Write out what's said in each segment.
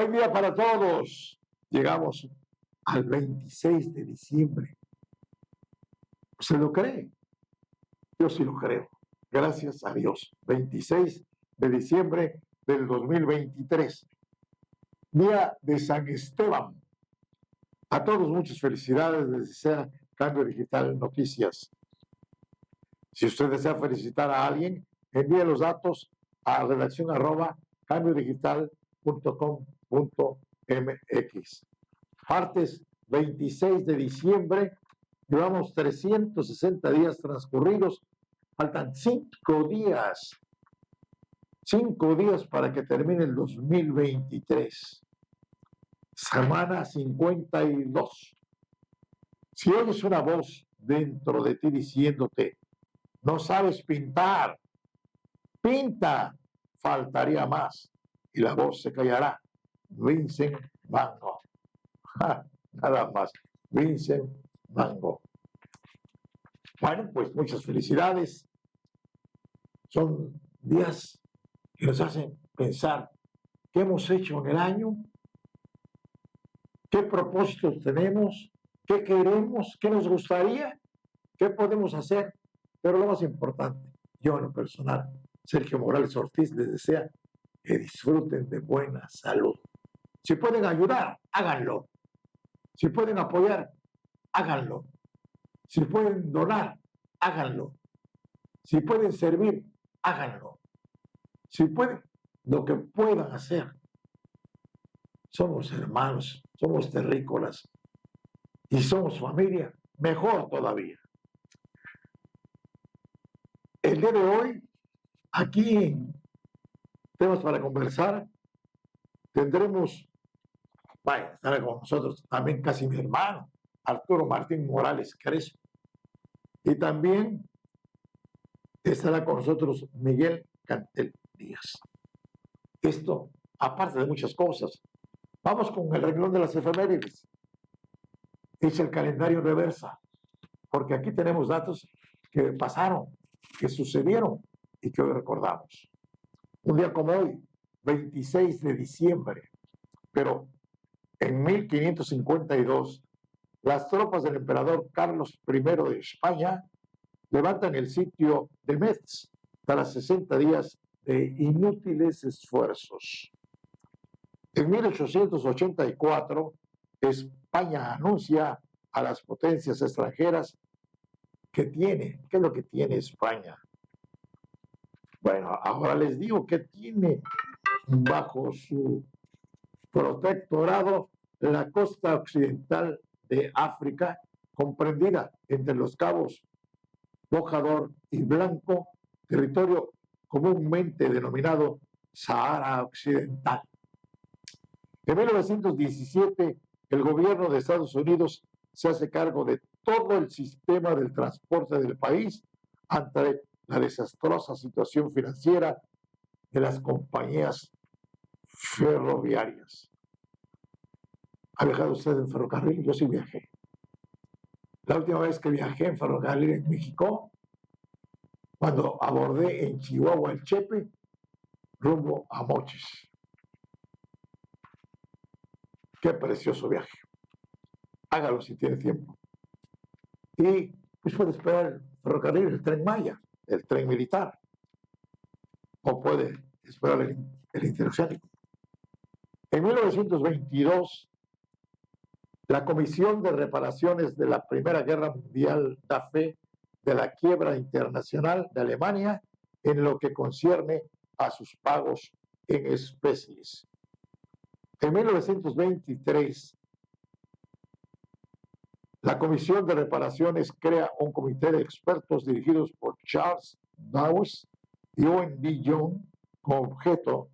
Buen día para todos. Llegamos al 26 de diciembre. ¿Se lo cree? Yo sí lo creo. Gracias a Dios. 26 de diciembre del 2023. Día de San Esteban. A todos muchas felicidades. Les desea Cambio Digital Noticias. Si usted desea felicitar a alguien, envíe los datos a redacción@cambiodigital.com.mx. Martes 26 de diciembre, llevamos 360 días transcurridos, faltan 5 días. 5 días para que termine el 2023. Semana 52. Si oyes una voz dentro de ti diciéndote, no sabes pintar, pinta, faltaría más, y la voz se callará. Vincent Van Gogh. Nada más, Vincent Van Gogh. Bueno, pues muchas felicidades. Son días que nos hacen pensar qué hemos hecho en el año, qué propósitos tenemos, qué queremos, qué nos gustaría, qué podemos hacer. Pero lo más importante, yo en lo personal, Sergio Morales Ortiz, les desea que disfruten de buena salud. Si pueden ayudar, háganlo. Si pueden apoyar, háganlo. Si pueden donar, háganlo. Si pueden servir, háganlo. Si pueden, lo que puedan hacer. Somos hermanos, somos terrícolas y somos familia, mejor todavía. El día de hoy, aquí en Temas para Conversar, tendremos, estará con nosotros también casi mi hermano, Arturo Martín Morales Crespo. Y también estará con nosotros Miguel Cantel Díaz. Esto, aparte de muchas cosas. Vamos con el renglón de las efemérides. Es el calendario reversa, porque aquí tenemos datos que pasaron, que sucedieron y que hoy recordamos. Un día como hoy, 26 de diciembre, pero en 1552, las tropas del emperador Carlos I de España levantan el sitio de Metz tras 60 días de inútiles esfuerzos. En 1884, España anuncia a las potencias extranjeras ¿qué es lo que tiene España? Bueno, ahora les digo que tiene bajo su protectorado la costa occidental de África, comprendida entre los cabos Bojador y Blanco, territorio comúnmente denominado Sahara Occidental. En 1917, el gobierno de Estados Unidos se hace cargo de todo el sistema del transporte del país ante la desastrosa situación financiera de las compañías ferroviarias. ¿Ha viajado usted en ferrocarril? Yo sí viajé. La última vez que viajé en ferrocarril en México, cuando abordé en Chihuahua el Chepe, rumbo a Mochis. Qué precioso viaje. Hágalo si tiene tiempo. Y pues puede esperar el ferrocarril, el Tren Maya, el tren militar. O puede esperar el interoceánico. En 1922, la Comisión de Reparaciones de la Primera Guerra Mundial da fe de la quiebra internacional de Alemania en lo que concierne a sus pagos en especies. En 1923, la Comisión de Reparaciones crea un comité de expertos dirigidos por Charles Dawes y Owen D. Young con objeto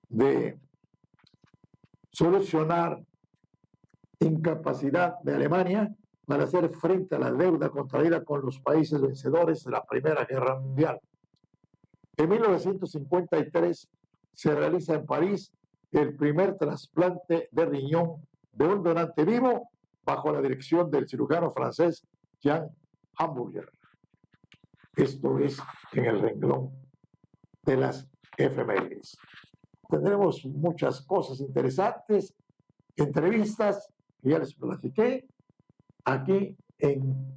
de solucionar incapacidad de Alemania para hacer frente a la deuda contraída con los países vencedores de la Primera Guerra Mundial. En 1953 se realiza en París el primer trasplante de riñón de un donante vivo bajo la dirección del cirujano francés Jean Hamburger. Esto es en el renglón de las efemérides. tendremos muchas cosas interesantes, entrevistas que ya les platiqué aquí en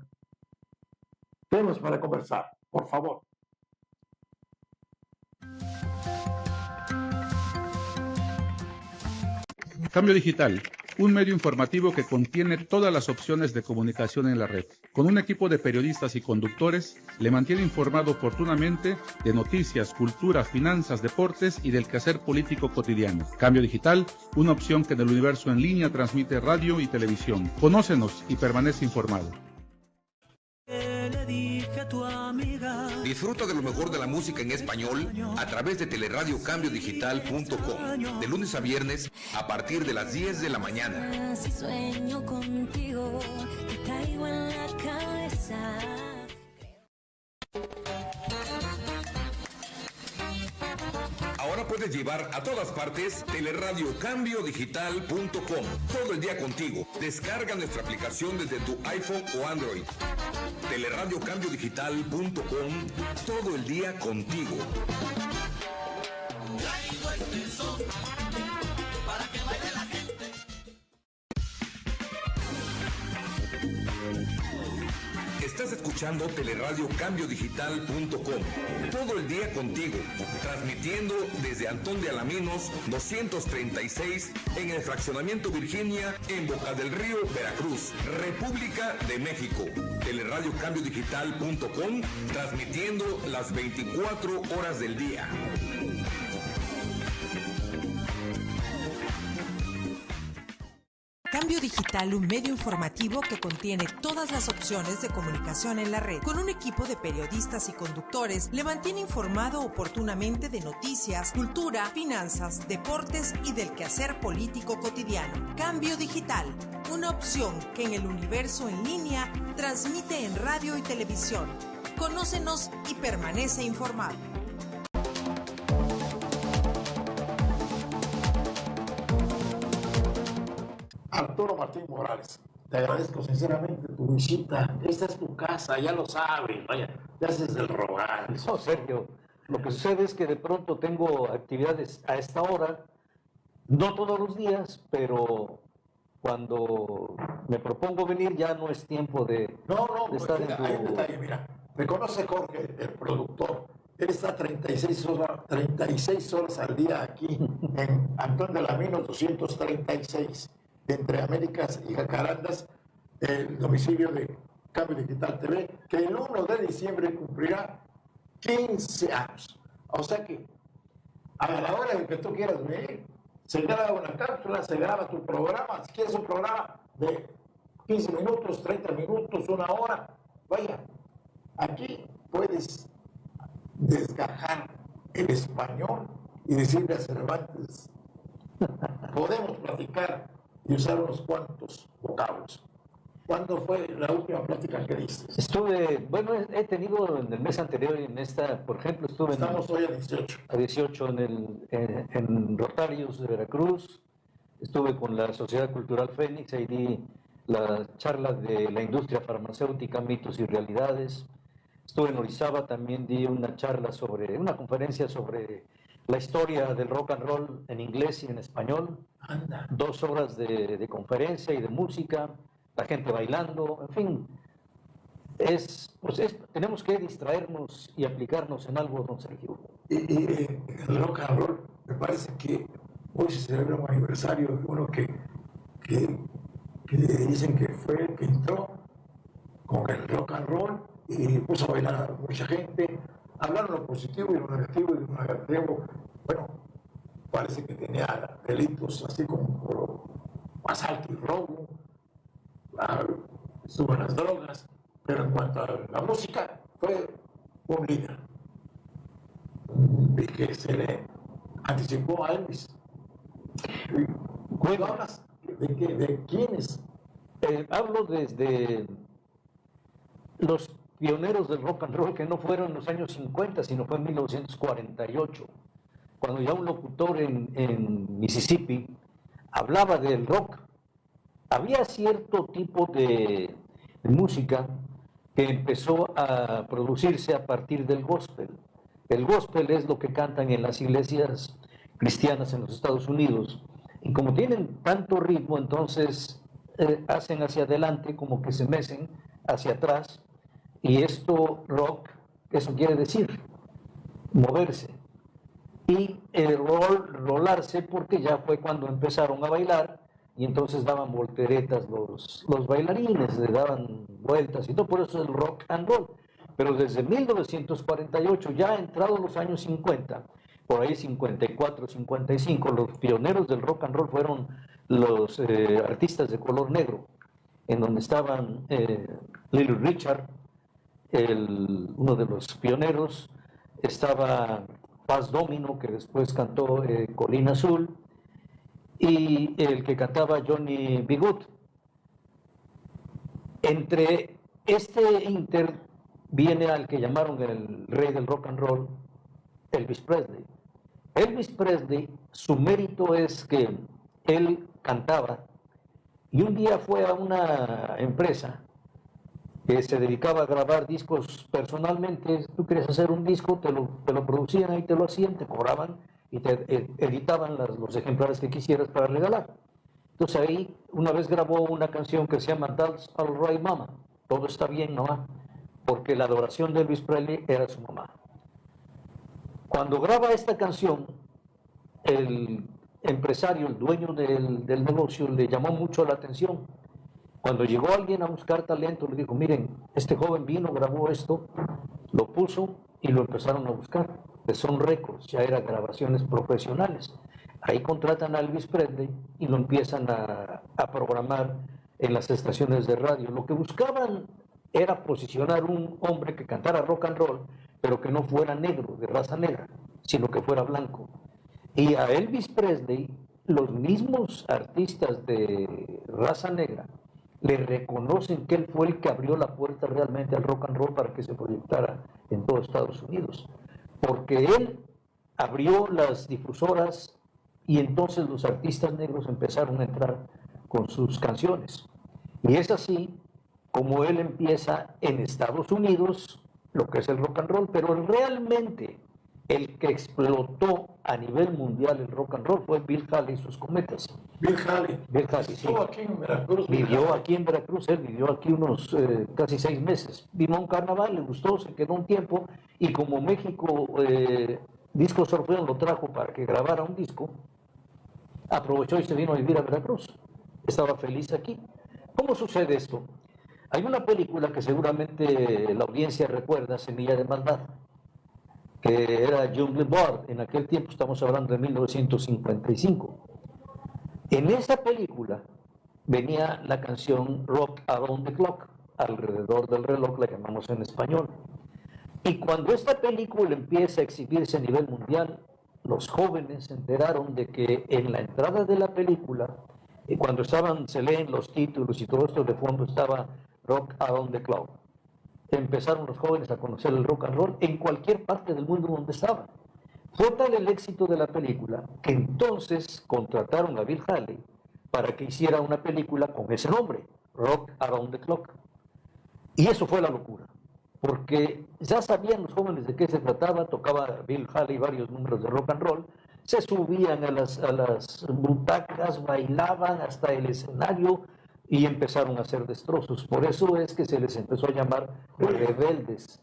Temas para Conversar. Por favor. Cambio Digital, un medio informativo que contiene todas las opciones de comunicación en la red. Con un equipo de periodistas y conductores, le mantiene informado oportunamente de noticias, cultura, finanzas, deportes y del quehacer político cotidiano. Cambio Digital, una opción que en el universo en línea transmite radio y televisión. Conócenos y permanece informado. Disfruta de lo mejor de la música en español a través de teleradiocambiodigital.com de lunes a viernes a partir de las 10 de la mañana. Si sueño contigo, te traigo en la cabeza. Ahora puedes llevar a todas partes teleradiocambiodigital.com. Todo el día contigo. Descarga nuestra aplicación desde tu iPhone o Android. Teleradiocambiodigital.com. Todo el día contigo. Estás escuchando teleradiocambiodigital.com. Todo el día contigo, transmitiendo desde Antón de Alaminos 236 en el fraccionamiento Virginia en Boca del Río, Veracruz, República de México. Teleradiocambiodigital.com, transmitiendo las 24 horas del día. Cambio Digital, un medio informativo que contiene todas las opciones de comunicación en la red. Con un equipo de periodistas y conductores, le mantiene informado oportunamente de noticias, cultura, finanzas, deportes y del quehacer político cotidiano. Cambio Digital, una opción que en el universo en línea transmite en radio y televisión. Conócenos y permanece informado. Arturo Martín Morales, te agradezco sinceramente tu visita. Esta es tu casa, ya lo sabes, vaya, te haces el rogar. No, Sergio, lo que sucede es que de pronto tengo actividades a esta hora, no todos los días, pero cuando me propongo venir ya no es tiempo de estar mira, hay un detalle, mira, me conoce Jorge, el productor. Él está 36 horas al día aquí en Antón de Alaminos 236. Entre Américas y Jacarandas, el domicilio de Cambio Digital TV, que el 1 de diciembre cumplirá 15 años. O sea que a la hora en que tú quieras venir, se graba una cápsula, se graba tu programa. Si quieres un programa de 15 minutos, 30 minutos, una hora, vaya, aquí puedes desgajar el español y decirle a Cervantes, podemos platicar y usar unos cuantos vocablos. ¿Cuándo fue la última plática que diste? He tenido en el mes anterior y en esta, por ejemplo, Estamos hoy a 18. A 18 en Rotarios de Veracruz, estuve con la Sociedad Cultural Fénix, ahí di la charla de la industria farmacéutica, mitos y realidades. Estuve en Orizaba, también di una conferencia sobre la historia del rock and roll en inglés y en español. Anda. 2 horas de conferencia y de música, la gente bailando, en fin. Tenemos que distraernos y aplicarnos en algo, don Sergio. Y el rock and roll, me parece que hoy se celebra un aniversario de uno que dicen que fue el que entró con el rock and roll y puso a bailar a mucha gente. Hablaron lo positivo y lo negativo, y lo negativo, bueno, parece que tenía delitos así como por asalto y robo, estuvo en las drogas, pero en cuanto a la música, fue un líder. Y que se le anticipó a Elvis. ¿Cuándo hablas? ¿De quiénes? Hablo desde los pioneros del rock and roll, que no fueron en los años 50, sino fue en 1948, cuando ya un locutor en Mississippi hablaba del rock. Había cierto tipo de música que empezó a producirse a partir del gospel. El gospel es lo que cantan en las iglesias cristianas en los Estados Unidos, y como tienen tanto ritmo, entonces hacen hacia adelante como que se mecen hacia atrás, y esto rock, eso quiere decir moverse, y rolarse, porque ya fue cuando empezaron a bailar, y entonces daban volteretas los bailarines, le daban vueltas y todo, por eso es el rock and roll. Pero desde 1948, ya entrados los años 50, por ahí 54, 55, los pioneros del rock and roll fueron los artistas de color negro, en donde estaban Little Richard, uno de los pioneros, estaba Paz Domino, que después cantó Colina Azul, y el que cantaba Johnny B. Good. Entre este inter viene al que llamaron el rey del rock and roll, Elvis Presley. Elvis Presley, su mérito es que él cantaba, y un día fue a una empresa que se dedicaba a grabar discos personalmente. Tú querías hacer un disco, te lo producían y te lo hacían, te cobraban y te editaban los ejemplares que quisieras para regalar. Entonces ahí una vez grabó una canción que se llama That's All Right Mama, todo está bien, mamá, porque la adoración de Elvis Presley era su mamá. Cuando graba esta canción, el empresario, el dueño del negocio, le llamó mucho la atención. Cuando llegó alguien a buscar talento, le dijo: miren, este joven vino, grabó esto, lo puso y lo empezaron a buscar. De Sun Records, ya eran grabaciones profesionales. Ahí contratan a Elvis Presley y lo empiezan a programar en las estaciones de radio. Lo que buscaban era posicionar un hombre que cantara rock and roll, pero que no fuera negro, de raza negra, sino que fuera blanco. Y a Elvis Presley, los mismos artistas de raza negra le reconocen que él fue el que abrió la puerta realmente al rock and roll para que se proyectara en todo Estados Unidos, porque él abrió las difusoras y entonces los artistas negros empezaron a entrar con sus canciones. Y es así como él empieza en Estados Unidos lo que es el rock and roll, pero realmente el que explotó a nivel mundial el rock and roll fue Bill Haley y sus Cometas. Bill Haley. Bill Haley, sí. Estuvo aquí en Veracruz. Vivió aquí en Veracruz, él vivió aquí unos casi 6 meses. Vino a un carnaval, le gustó, se quedó un tiempo, y como México Discos Orfeón lo trajo para que grabara un disco, aprovechó y se vino a vivir a Veracruz. Estaba feliz aquí. ¿Cómo sucede esto? Hay una película que seguramente la audiencia recuerda, Semilla de Maldad, que era Jungle Board. En aquel tiempo estamos hablando de 1955. En esa película venía la canción Rock Around the Clock, alrededor del reloj, la llamamos en español. Y cuando esta película empieza a exhibirse a nivel mundial, los jóvenes se enteraron de que en la entrada de la película, cuando se leen los títulos y todo esto, de fondo estaba Rock Around the Clock. Empezaron los jóvenes a conocer el rock and roll en cualquier parte del mundo donde estaban. Fue tal el éxito de la película que entonces contrataron a Bill Haley para que hiciera una película con ese nombre, Rock Around the Clock. Y eso fue la locura, porque ya sabían los jóvenes de qué se trataba. Tocaba Bill Haley varios números de rock and roll, se subían a las butacas, bailaban hasta el escenario y empezaron a hacer destrozos. Por eso es que se les empezó a llamar rebeldes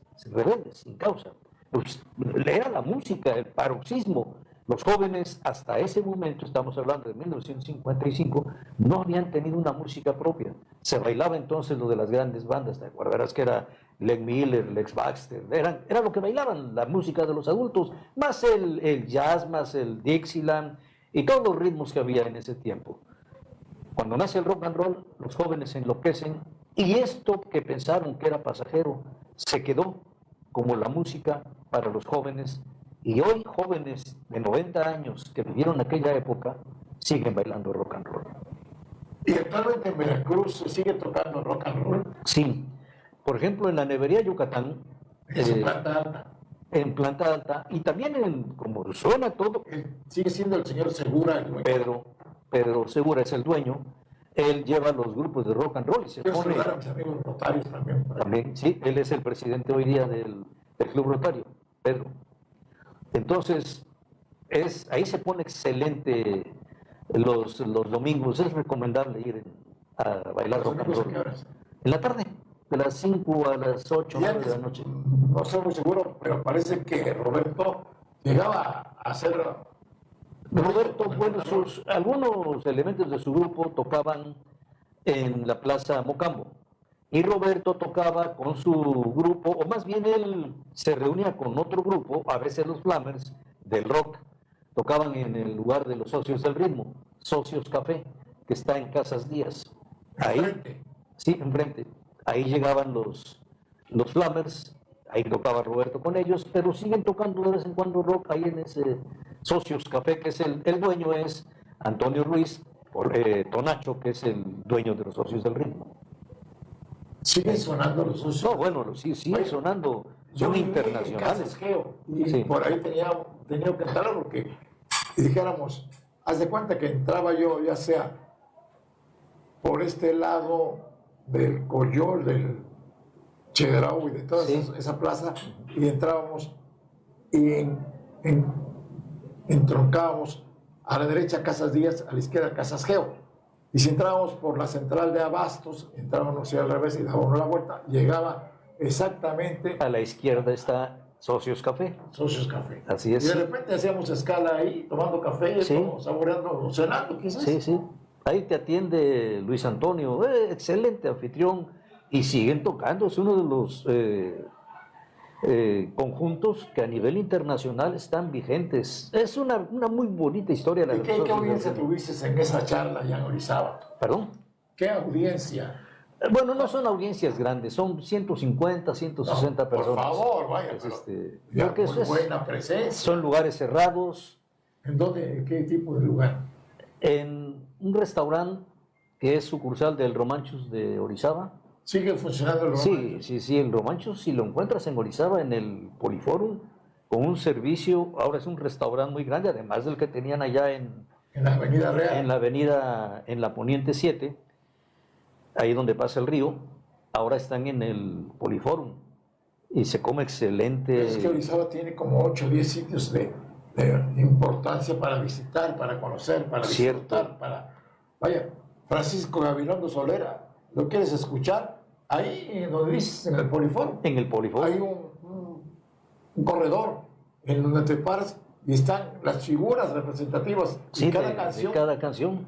sin causa. Pues era la música, el paroxismo. Los jóvenes hasta ese momento, estamos hablando de 1955, no habían tenido una música propia. Se bailaba entonces lo de las grandes bandas, ¿te acuerdas que era Len Miller, Lex Baxter? Era lo que bailaban, la música de los adultos, más el jazz, más el Dixieland y todos los ritmos que había en ese tiempo. Cuando nace el rock and roll, los jóvenes se enloquecen, y esto que pensaron que era pasajero se quedó como la música para los jóvenes. Y hoy jóvenes de 90 años que vivieron aquella época siguen bailando rock and roll. ¿Y actualmente en Veracruz se sigue tocando rock and roll? Sí. Por ejemplo, en la Nevería Yucatán, En planta alta. en Planta Alta, y también como suena todo, Sigue siendo el señor Segura el dueño. Pedro Segura es el dueño. Él lleva los grupos de rock and roll y se Quiero pone... saludar a mis amigos notarios también. También, sí, él es el presidente hoy día del Club Rotario, Pedro. Entonces, ahí se pone excelente los domingos. Es recomendable ir a bailar rock and ¿A qué roll. horas? En la tarde, de las 5 a las 8 Y de antes, la noche. no estoy muy seguro, pero parece que Roberto llegaba a hacer... Roberto, bueno, algunos elementos de su grupo tocaban en la Plaza Mocambo. Y Roberto tocaba con su grupo, o más bien él se reunía con otro grupo, a veces los Flamers del rock, tocaban en el lugar de los Socios del Ritmo, Socios Café, que está en Casas Díaz. Ahí, Enfrente. sí, enfrente. Ahí llegaban los Flamers, ahí tocaba Roberto con ellos, pero siguen tocando de vez en cuando rock ahí en ese Socios Café, que es el dueño es Antonio Ruiz, Tonacho, que es el dueño de los Socios del Ritmo. Siguen sonando los socios. No, bueno, sí, sigue sonando, son viví en internacionales. Casas Geo, y Sí. por ahí tenía que entrar porque dijéramos, haz de cuenta que entraba yo, ya sea por este lado del Coyol, del Chedraui, de toda Sí. esa plaza, y entrábamos y entroncábamos a la derecha Casas Díaz, a la izquierda Casas Geo. Y si entrábamos por la central de Abastos, entrábamos hacia al revés y dábamos la vuelta, llegaba exactamente A la izquierda está Socios Café. Socios Café. Así es. Y de repente hacíamos escala ahí, tomando café, Sí. saboreando, cenando, quizás. Sí, sí. Ahí te atiende Luis Antonio, excelente anfitrión, y siguen tocando. Es uno de los conjuntos que a nivel internacional están vigentes. Es una muy bonita historia. La ¿Y de qué los Socios audiencia del- tuviste en esa charla allá en Orizaba? ¿Perdón? ¿Qué audiencia? Bueno, no son audiencias grandes, son 150, 160 No, personas. Por favor, vaya. Es, pero ya, porque muy buena presencia. son lugares cerrados, ¿En dónde? ¿En qué tipo de lugar? en un restaurante que es sucursal del Romanchos de Orizaba. ¿Sigue funcionando el Sí, sí, sí, el Romanchos, si lo encuentras en Orizaba, en el Poliforum, con un servicio, ahora es un restaurante muy grande, además del que tenían allá en la Avenida Real? en la avenida, en la Poniente 7, ahí donde pasa el río, ahora están en el Poliforum y se come excelente. Es que Orizaba tiene como 8 o 10 sitios de importancia para visitar, para conocer, para Cierto. disfrutar, para... Vaya, Francisco Gabilondo Solera, ¿lo quieres escuchar? Ahí donde dices, en el Poliforum, En el Poliforum. hay un corredor en donde te paras y están las figuras representativas Sí, de cada de canción cada canción.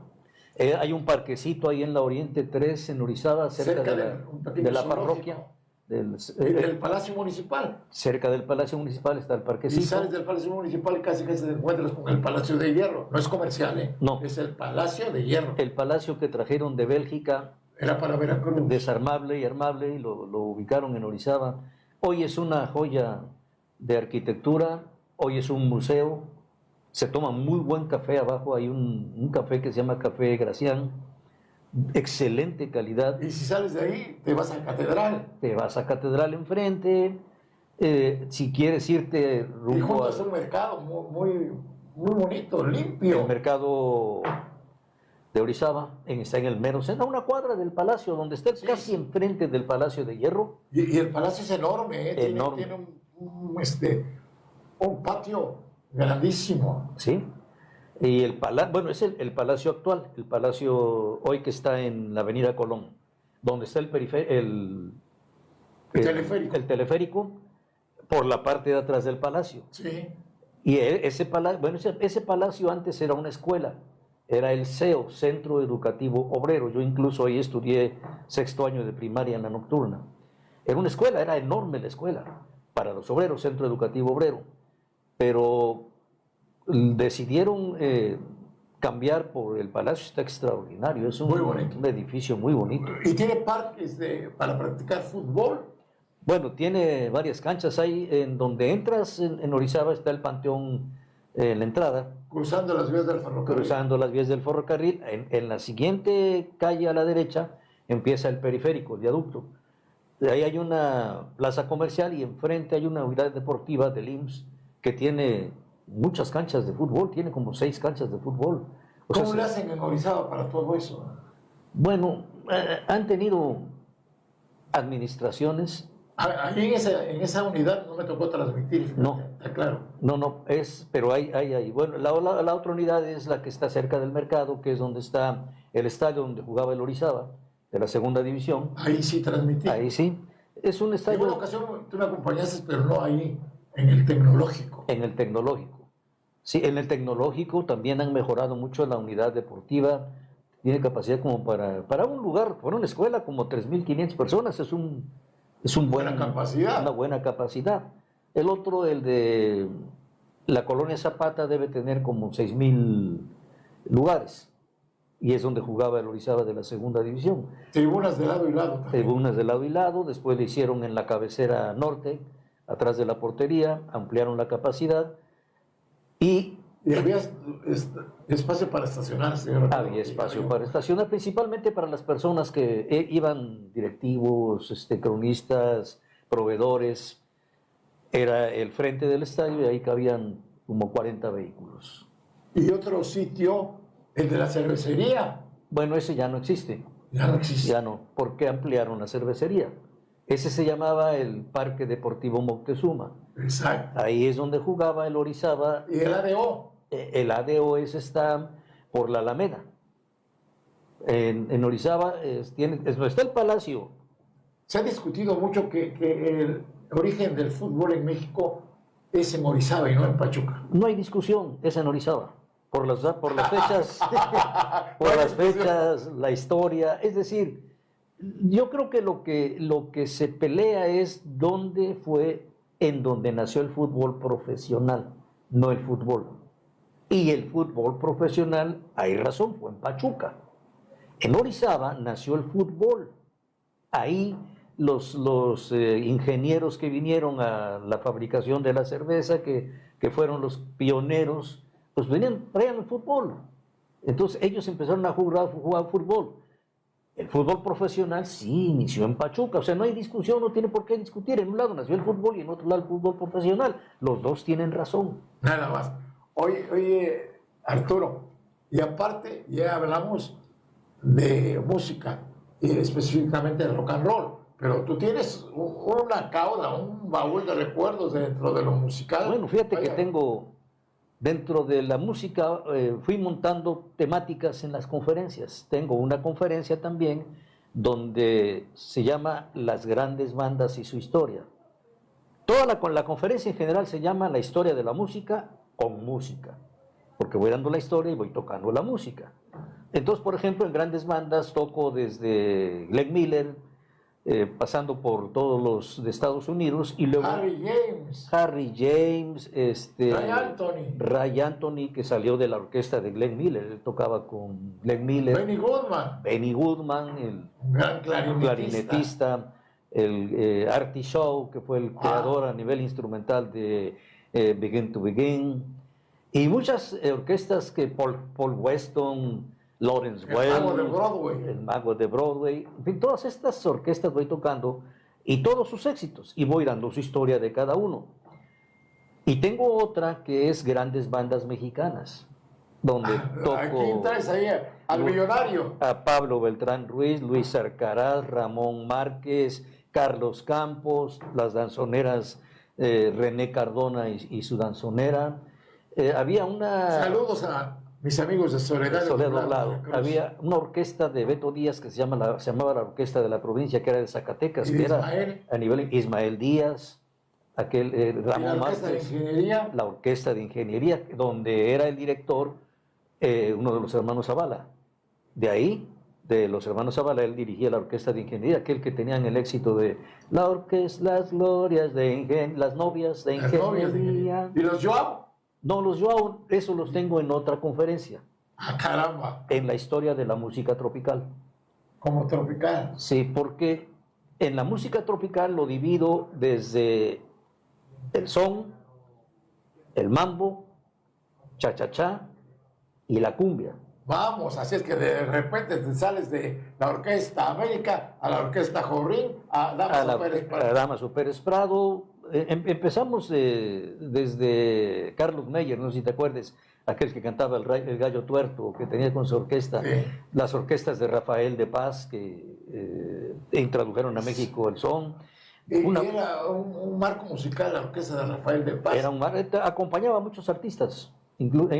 Hay un parquecito ahí en la Oriente 3, en Orizaba, cerca Cerca de de un pequeño de la zoológico. parroquia. del Palacio Municipal. Cerca del Palacio Municipal está el Y parquecito. sales del Palacio Municipal y casi que te encuentras con el Palacio de Hierro. No es comercial, ¿eh? No. Es el Palacio de Hierro. El palacio que trajeron de Bélgica, Era para Veracruz. desarmable y armable, y lo ubicaron en Orizaba. Hoy es una joya de arquitectura, hoy es un museo, se toma muy buen café abajo, hay un café que se llama Café Gracián, excelente calidad. Y si sales de ahí, te vas a Catedral. Te vas a Catedral enfrente, si quieres irte Y rumbo juntas al un mercado muy bonito, limpio. el mercado de Orizaba, está en el mero centro, a una cuadra del palacio, donde está Sí, casi sí. enfrente del Palacio de Hierro. Y el palacio es enorme, ¿eh? Enorme. Tiene un patio grandísimo. ¿Sí? Y el palacio, bueno, es el palacio actual, el palacio hoy que está en la Avenida Colón, donde está el Teleférico. el teleférico, por la parte de atrás del palacio. Sí. Y ese palacio, bueno, ese palacio antes era una escuela, era el CEO, Centro Educativo Obrero. Yo incluso ahí estudié 6º año de primaria en la nocturna. Era una escuela, era enorme la escuela para los obreros, Centro Educativo Obrero. Pero decidieron cambiar por el palacio, está extraordinario, es Muy bonito. un edificio muy bonito. Y tiene parques para practicar fútbol. Bueno, tiene varias canchas ahí, en donde entras en Orizaba está el Panteón en la entrada, Cruzando las vías del ferrocarril. cruzando las vías del ferrocarril. En la siguiente calle a la derecha empieza el periférico, el viaducto. De ahí hay una plaza comercial y enfrente hay una unidad deportiva del IMSS que tiene muchas canchas de fútbol, tiene como 6 canchas de fútbol. O sea, ¿Cómo le hacen en Orizaba para todo eso? bueno, han tenido administraciones Ahí en esa unidad no me tocó transmitir. Fíjate, No. está claro. No, pero hay. Bueno, la otra unidad es la que está cerca del mercado, que es donde está el estadio donde jugaba el Orizaba, de la segunda división. Ahí sí transmití. Ahí sí. Es un En una estadio ocasión tú me acompañaste, pero no ahí, en el tecnológico. en el tecnológico. Sí, en el tecnológico también han mejorado mucho la unidad deportiva. Tiene capacidad como para un lugar, para una escuela, como 3.500 personas. Es un Buena capacidad. una buena capacidad. El otro, el de la colonia Zapata, debe tener como 6.000 lugares. Y es donde jugaba el Orizaba de la segunda división. Tribunas de lado y lado también. Tribunas de lado y lado, después le hicieron en la cabecera norte, atrás de la portería, ampliaron la capacidad y Y había espacio para estacionar, señor. había espacio para estacionar, principalmente para las personas que iban directivos, cronistas, proveedores. Era el frente del estadio y ahí cabían como 40 vehículos. Y otro sitio, el de la cervecería, Bueno, ese ya no existe, ya no existe. ya no, porque ampliaron la cervecería. Ese se llamaba el Parque Deportivo Moctezuma. Exacto. Ahí es donde jugaba el Orizaba. Y el ADO. El ADO ese está por la Alameda. En Orizaba no está el Palacio. Se ha discutido mucho que el origen del fútbol en México es en Orizaba y no en Pachuca. No hay discusión, es en Orizaba. Por las fechas, por las fechas, la historia. Es decir, yo creo que lo que se pelea es dónde fue en donde nació el fútbol profesional, no el fútbol. Y el fútbol profesional, hay razón, fue en Pachuca. En Orizaba nació el fútbol. Ahí los ingenieros que vinieron a la fabricación de la cerveza, que fueron los pioneros, pues traían el fútbol. Entonces ellos empezaron a jugar fútbol. El fútbol profesional sí inició en Pachuca, o sea, no hay discusión, no tiene por qué discutir. En un lado nació el fútbol y en otro lado el fútbol profesional. Los dos tienen razón. Nada más. Oye, Arturo, y aparte ya hablamos de música y específicamente de rock and roll, pero tú tienes una cauda, un baúl de recuerdos dentro de lo musical. Bueno, fíjate que Vaya. tengo, dentro de la música, fui montando temáticas en las conferencias. Tengo una conferencia también donde se llama Las grandes bandas y su historia. La conferencia en general se llama La historia de la música con música, porque voy dando la historia y voy tocando la música. Entonces, por ejemplo, en grandes bandas toco desde Glenn Miller, pasando por todos los de Estados Unidos, y luego Harry James, Ray Anthony, que salió de la orquesta de Glenn Miller. Él tocaba con Glenn Miller. Benny Goodman, el gran clarinetista, el Artie Shaw, que fue el creador a nivel instrumental de Begin to Begin, y muchas orquestas que Paul Weston, Lawrence Wells, el Mago de Broadway, en fin, todas estas orquestas voy tocando y todos sus éxitos, y voy dando su historia de cada uno. Y tengo otra que es Grandes Bandas Mexicanas, donde toco... ¿A quién traes ahí? Al millonario. A Pablo Beltrán Ruiz, Luis Arcaraz, Ramón Márquez, Carlos Campos, las danzoneras René Cardona y su danzonera. Había una... Saludos a mis amigos de Soledad Doblado. Había una orquesta de Beto Díaz que se llamaba la Orquesta de la Provincia, que era de Zacatecas, que era a nivel Ismael Díaz, aquel Ramón Márquez, la Orquesta de Ingeniería, donde era el director uno de los hermanos Zavala. De ahí, de los hermanos Zavala, él dirigía la Orquesta de Ingeniería, aquel que tenían el éxito de la orquesta, las glorias de las novias de Ingeniería. ¿Y los Joao? No, los Joao, eso los tengo en otra conferencia. ¡Ah, caramba! En la historia de la música tropical. ¿Como tropical? Sí, porque en la música tropical lo divido desde el son, el mambo, cha-cha-cha y la cumbia. Vamos, así es que de repente te sales de la Orquesta América a la Orquesta Jorrín, a Damaso Pérez Prado. Empezamos desde Carlos Meyer, no sé si te acuerdas, aquel que cantaba el Gallo Tuerto, que tenía con su orquesta, las orquestas de Rafael de Paz, que introdujeron a México el son. Y Una- era un marco musical la orquesta de Rafael de Paz. Era un acompañaba a muchos artistas,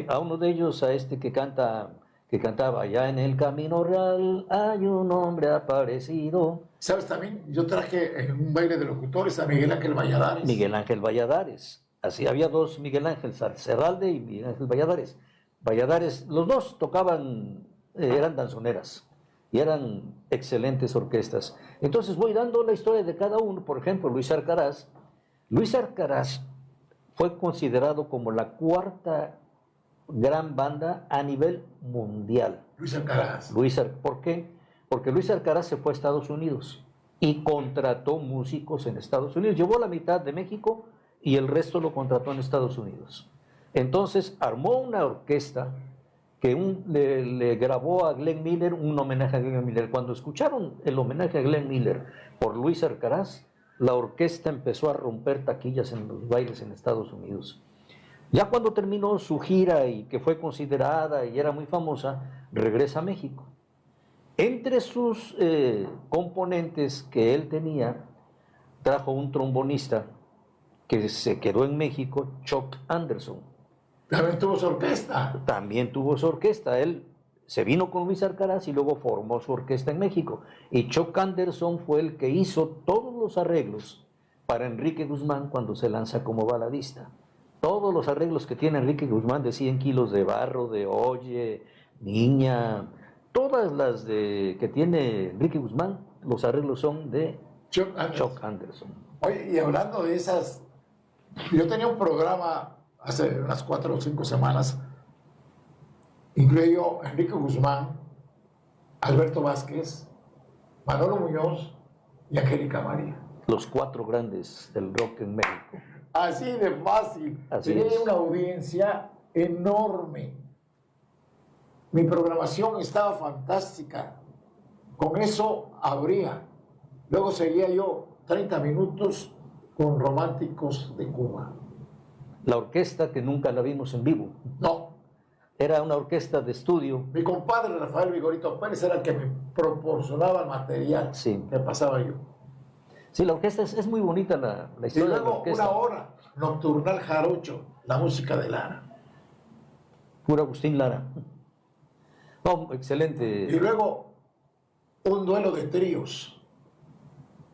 a uno de ellos, a este que cantaba ya en el camino real hay un hombre aparecido. ¿Sabes también? Yo traje en un baile de locutores a Miguel Ángel Valladares. Miguel Ángel Valladares. Así había dos Miguel Ángel Serralde y Miguel Ángel Valladares. Valladares, los dos tocaban, eran danzoneras y eran excelentes orquestas. Entonces voy dando la historia de cada uno. Por ejemplo, Luis Arcaraz. Luis Arcaraz fue considerado como la cuarta gran banda a nivel mundial. Luis Alcaraz. ¿Por qué? Porque Luis Alcaraz se fue a Estados Unidos y contrató músicos en Estados Unidos. Llevó la mitad de México y el resto lo contrató en Estados Unidos. Entonces armó una orquesta que le grabó a Glenn Miller un homenaje a Glenn Miller. Cuando escucharon el homenaje a Glenn Miller por Luis Alcaraz, la orquesta empezó a romper taquillas en los bailes en Estados Unidos. Ya cuando terminó su gira y que fue considerada y era muy famosa, regresa a México. Entre sus componentes que él tenía, trajo un trombonista que se quedó en México, Chuck Anderson. También tuvo su orquesta. También tuvo su orquesta. Él se vino con Luis Alcaraz y luego formó su orquesta en México. Y Chuck Anderson fue el que hizo todos los arreglos para Enrique Guzmán cuando se lanza como baladista. Todos los arreglos que tiene Enrique Guzmán de 100 kilos de barro, de Oye, Niña, todas las que tiene Enrique Guzmán, los arreglos son de Chuck Anderson. Oye, y hablando de esas, yo tenía un programa hace unas 4 o 5 semanas, incluyo Enrique Guzmán, Alberto Vázquez, Manolo Muñoz y Angélica María. Los 4 grandes del rock en México. Así de fácil. Así Tenía es. una audiencia enorme. Mi programación estaba fantástica. Con eso abría. Luego seguía yo 30 minutos con Románticos de Cuba. La orquesta que nunca la vimos en vivo. No, Era una orquesta de estudio. mi compadre Rafael Vigorito Pérez era el que me proporcionaba el material Sí. que pasaba yo. Sí, la orquesta es muy bonita la Y historia de la luego orquesta. una hora, Nocturnal Jarocho, la música de Lara. Pura Agustín Lara. No, Y excelente. luego un duelo de tríos.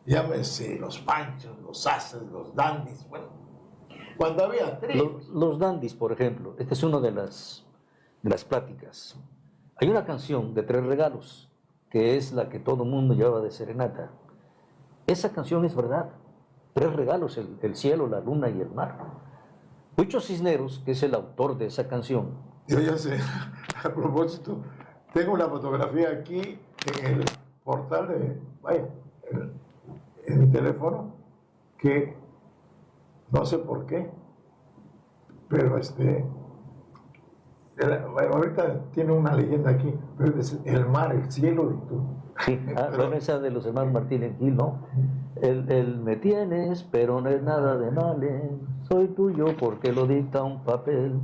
Llámese los Panchos, los Haces, los Dandys. Bueno, cuando había tríos. Los Dandys, por ejemplo. Esta es una de las pláticas. Hay una canción de 3 regalos, que es la que todo el mundo llevaba de serenata. Esa canción es verdad. 3 regalos, el cielo, la luna y el mar. Huicho Cisneros, que es el autor de esa canción, Yo ya sé, a propósito, tengo una fotografía aquí en el portal en mi teléfono, que no sé por qué, pero ahorita tiene una leyenda aquí, pero es el mar, el cielo y tú. sí, bueno, esa de los hermanos Martínez Gil, ¿no? El me tienes, pero no es nada de mal, soy tuyo porque lo dicta un papel.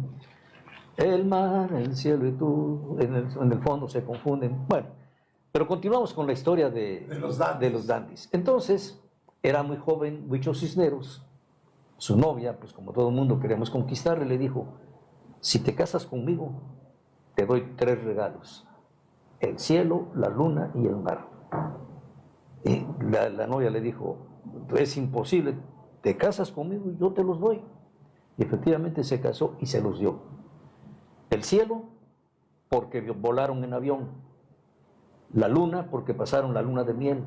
El mar, el cielo y tú, en el fondo se confunden. Bueno, pero continuamos con la historia de los Dandys. Entonces, era muy joven Huicho Cisneros, su novia, pues como todo el mundo queremos conquistarle, le dijo, si te casas conmigo, te doy 3 regalos, el cielo, la luna y el mar. Y la novia le dijo, es imposible, te casas conmigo y yo te los doy. Y efectivamente se casó y se los dio. El cielo, porque volaron en avión. La luna, porque pasaron la luna de miel.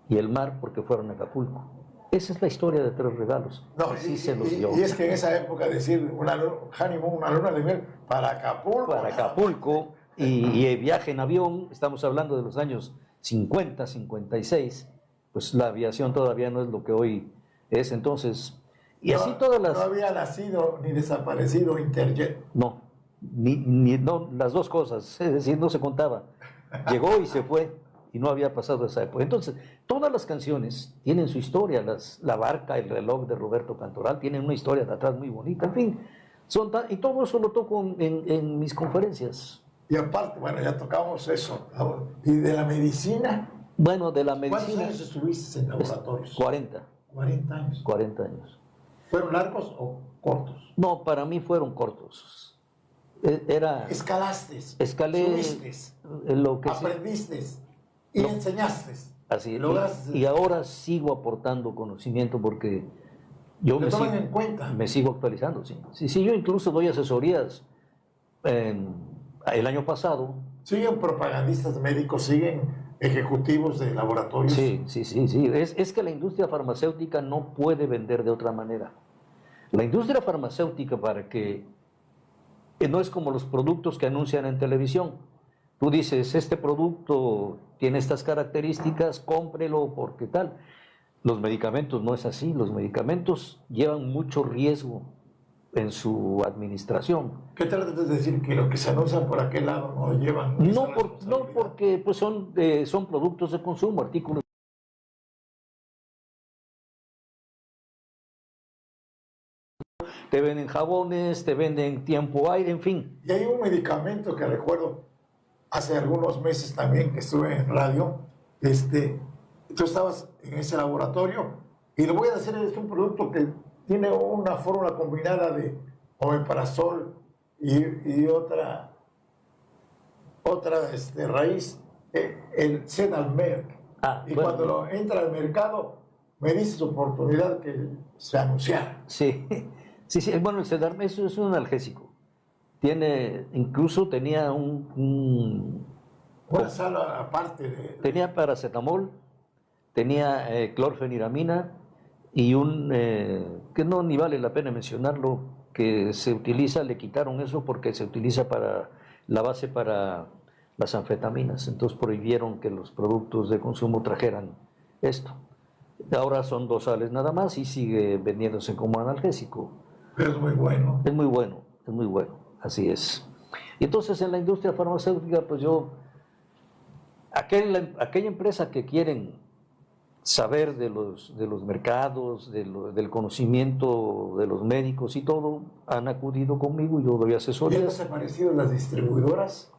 Y el mar, porque fueron a Acapulco. Esa es la historia de 3 regalos. No, Así se los dio. y es que en esa época decir honeymoon, una luna de miel para Acapulco. Para Acapulco y el viaje en avión, estamos hablando de los años 50, 56, pues la aviación todavía no es lo que hoy es. Entonces, y así todas las... No había nacido ni desaparecido Interjet. No, no, las dos cosas, es decir, no se contaba. Llegó y se fue y no había pasado esa época. Entonces, todas las canciones tienen su historia. La barca, el reloj de Roberto Cantoral tienen una historia de atrás muy bonita. En fin, y todo eso lo toco en mis conferencias. Y aparte, bueno, ya tocamos eso. ¿Y de la medicina? Bueno, de la ¿Cuántos medicina, años estuviste en laboratorios? 40. 40 años. 40 años. ¿Fueron largos o cortos? No, para mí fueron cortos. Escalaste, Escalé subiste, lo que sí. aprendiste y No. enseñaste. Así, Lograste. y ahora sigo aportando conocimiento porque yo Te toman en cuenta. me sigo actualizando. Sí. Sí, yo incluso doy asesorías. El año pasado. ¿Siguen propagandistas médicos? ¿Siguen ejecutivos de laboratorios? Sí. Es que la industria farmacéutica no puede vender de otra manera. La industria farmacéutica, no es como los productos que anuncian en televisión. Tú dices, este producto tiene estas características, cómprelo porque tal. Los medicamentos no es así. Los medicamentos llevan mucho riesgo en su administración. ¿Qué tratas de decir? ¿Que lo que se anuncian por aquel lado no llevan esa No responsabilidad? porque pues son productos de consumo, artículos. Te venden jabones, te venden tiempo aire, en fin. Y hay un medicamento que recuerdo hace algunos meses también que estuve en radio. Tú estabas en ese laboratorio y lo voy a decir, es un producto que tiene una fórmula combinada de omeprazol y otra raíz, el Sedalmerc. Y Bueno, cuando entra al mercado, me dices oportunidad que se anunciara. sí. Bueno, el Sedarm es un analgésico. Incluso tenía Una sala aparte tenía paracetamol, tenía clorfeniramina y que no ni vale la pena mencionarlo, que se utiliza, le quitaron eso porque se utiliza para la base para las anfetaminas, entonces prohibieron que los productos de consumo trajeran esto. Ahora son 2 sales nada más y sigue vendiéndose como analgésico. Pero es muy bueno. Es muy bueno, así es. Y entonces en la industria farmacéutica, pues aquella empresa que quieren saber de los mercados, del conocimiento de los médicos y todo, han acudido conmigo y yo doy ¿Ya han asesorías. desaparecido las distribuidoras?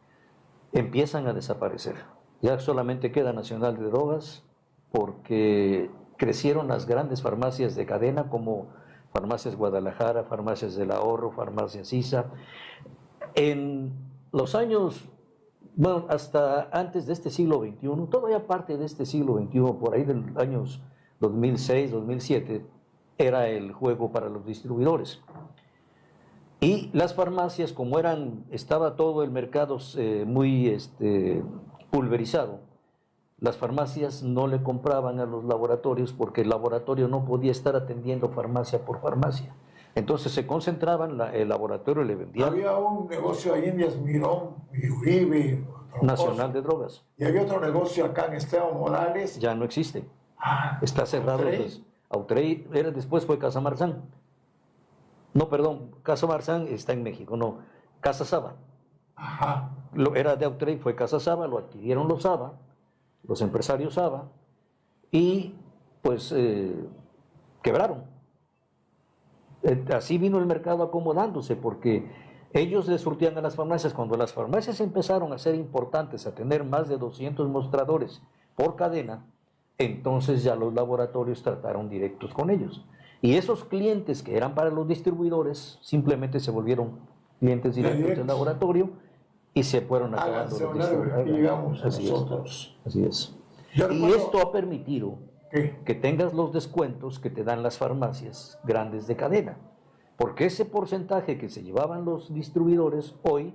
Empiezan a desaparecer. Ya solamente queda Nacional de Drogas porque crecieron las grandes farmacias de cadena como Farmacias Guadalajara, Farmacias del Ahorro, Farmacias ISA. En los años, bueno, hasta antes de este siglo XXI, todavía parte de este siglo XXI, por ahí de los años 2006, 2007, era el juego para los distribuidores. Y las farmacias, como estaba todo el mercado muy pulverizado, las farmacias no le compraban a los laboratorios porque el laboratorio no podía estar atendiendo farmacia por farmacia. Entonces se concentraban, el laboratorio le vendía. Había un negocio ahí en Díaz Mirón y Uribe, Nacional de Drogas. Y había otro negocio acá en Esteban Morales. Ya no existe. Ah, Está cerrado. Autrey. Autrey, después fue Casa Marzán. No, perdón, Casa Marzán está en México, no. Casa Saba. Ajá. Era de Autrey, fue Casa Saba, lo adquirieron los Saba, los empresarios Saba, y pues quebraron. Así vino el mercado acomodándose, porque ellos le surtían a las farmacias. Cuando las farmacias empezaron a ser importantes, a tener más de 200 mostradores por cadena, entonces ya los laboratorios trataron directos con ellos. Y esos clientes que eran para los distribuidores simplemente se volvieron clientes directos del laboratorio y se fueron acabando Háganse los una vez que llegamos Así es. nosotros. Así es. Yo Y recuerdo- esto ha permitido ¿Qué? que tengas los descuentos que te dan las farmacias grandes de cadena, porque ese porcentaje que se llevaban los distribuidores hoy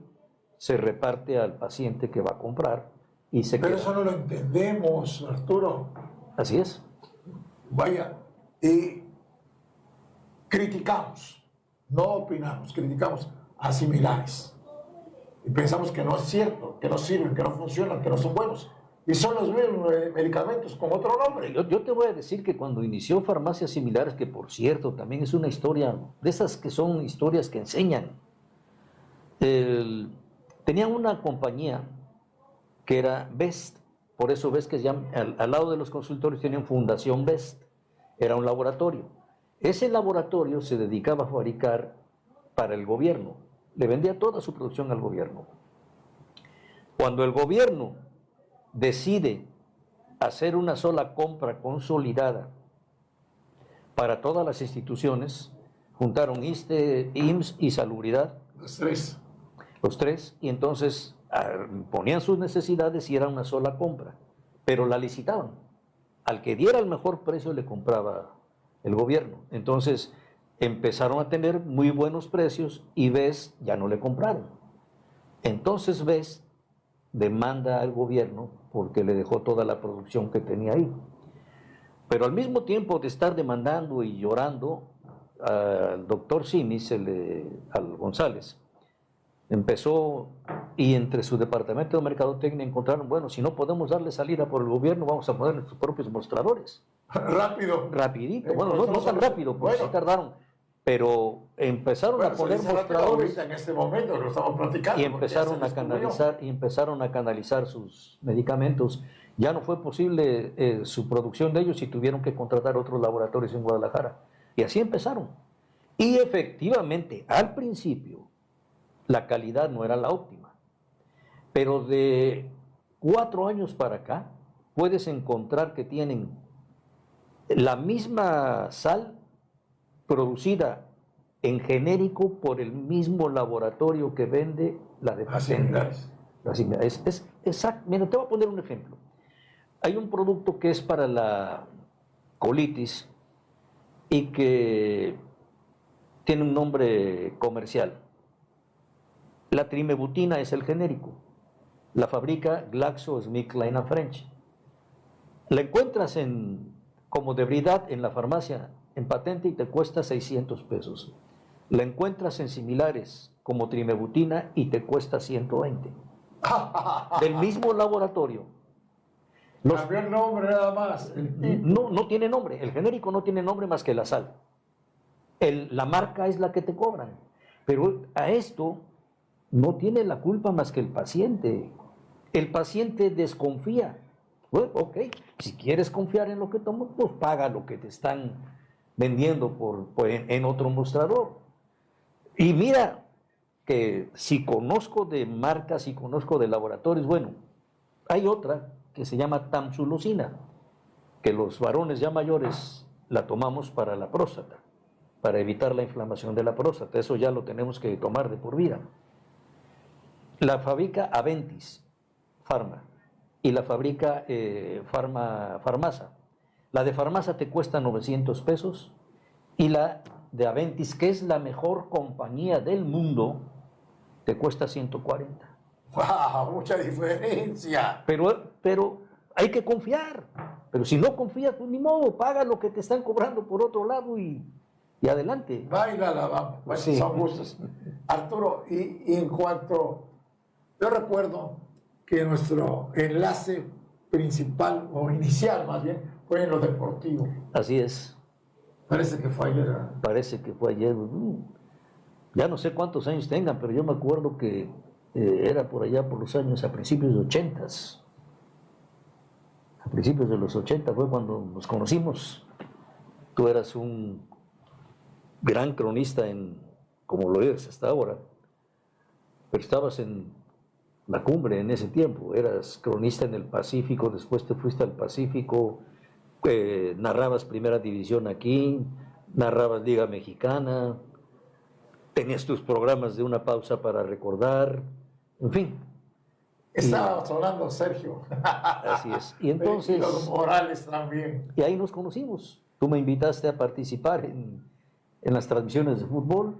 se reparte al paciente que va a comprar y se Pero queda. eso no lo entendemos, Arturo. Así es. Vaya, y criticamos, no opinamos, criticamos a similares. Y pensamos que no es cierto, que no sirven, que no funcionan, que no son buenos. Y son los mismos medicamentos con otro nombre. Yo te voy a decir que cuando inició Farmacias Similares, que por cierto también es una historia, de esas que son historias que enseñan, tenían una compañía que era Best, por eso ves que al lado de los consultorios tenían Fundación Best, era un laboratorio. Ese laboratorio se dedicaba a fabricar para el gobierno, le vendía toda su producción al gobierno. Cuando el gobierno decide hacer una sola compra consolidada para todas las instituciones, juntaron ISSSTE, IMSS y Salubridad, los tres, y entonces ponían sus necesidades y era una sola compra, pero la licitaban. Al que diera el mejor precio le compraba el gobierno. Entonces empezaron a tener muy buenos precios y BES ya no le compraron. Entonces BES demanda al gobierno porque le dejó toda la producción que tenía ahí. Pero al mismo tiempo de estar demandando y llorando, al doctor Simis, al González, empezó, y entre su departamento de mercadotecnia encontraron, bueno, si no podemos darle salida por el gobierno, vamos a poner nuestros propios mostradores. Rápido. Rapidito, bueno, no tan rápido, porque sí tardaron, pero empezaron a poner mostradores en este momento lo estamos platicando, y empezaron a canalizar sus medicamentos. Ya no fue posible su producción de ellos y tuvieron que contratar otros laboratorios en Guadalajara. Y así empezaron. Y efectivamente, al principio, la calidad no era la óptima. Pero de 4 años para acá, puedes encontrar que tienen la misma sal producida en genérico por el mismo laboratorio que vende la de patente. Es exacto. Mira, te voy a poner un ejemplo. Hay un producto que es para la colitis y que tiene un nombre comercial. La trimebutina es el genérico. La fabrica GlaxoSmithKline French. La encuentras como debilidad en la farmacia en patente y te cuesta 600 pesos. La encuentras en similares como trimebutina y te cuesta 120. Del mismo laboratorio. Cambió el nombre nada más. No tiene nombre. El genérico no tiene nombre más que la sal. La marca es la que te cobran. Pero a esto no tiene la culpa más que el paciente. El paciente desconfía. Bueno, ok, si quieres confiar en lo que tomas, pues paga lo que te están vendiendo en otro mostrador. Y mira que si conozco de marcas y conozco de laboratorios, bueno, hay otra que se llama tamsulosina, que los varones ya mayores la tomamos para la próstata, para evitar la inflamación de la próstata. Eso ya lo tenemos que tomar de por vida. La fabrica Aventis Pharma y la fabrica Farmasa. La de Farmasa te cuesta 900 pesos y la de Aventis, que es la mejor compañía del mundo, te cuesta 140. ¡Wow! Mucha diferencia. Pero hay que confiar. Pero si no confías, pues ni modo, paga lo que te están cobrando por otro lado y adelante. Baila la vamos. Bueno, Sí. Son gustos. Arturo, y en cuanto... Yo recuerdo que nuestro enlace principal, o inicial más bien, fue en lo deportivo. Así es. Parece que fue ayer. Parece que fue ayer. Ya no sé cuántos años tengan, pero yo me acuerdo que era por allá por los años, a principios de 80s. A principios de los 80 fue cuando nos conocimos. Tú eras un gran cronista como lo eres hasta ahora, pero estabas en la cumbre en ese tiempo. Eras cronista en el Pacífico, después te fuiste al Pacífico, narrabas Primera División aquí, narrabas Liga Mexicana, tenías tus programas de Una Pausa para Recordar, en fin. Estaba sonando Sergio. Así es. Y entonces... Y los Morales también. Y ahí nos conocimos. Tú me invitaste a participar en las transmisiones de fútbol.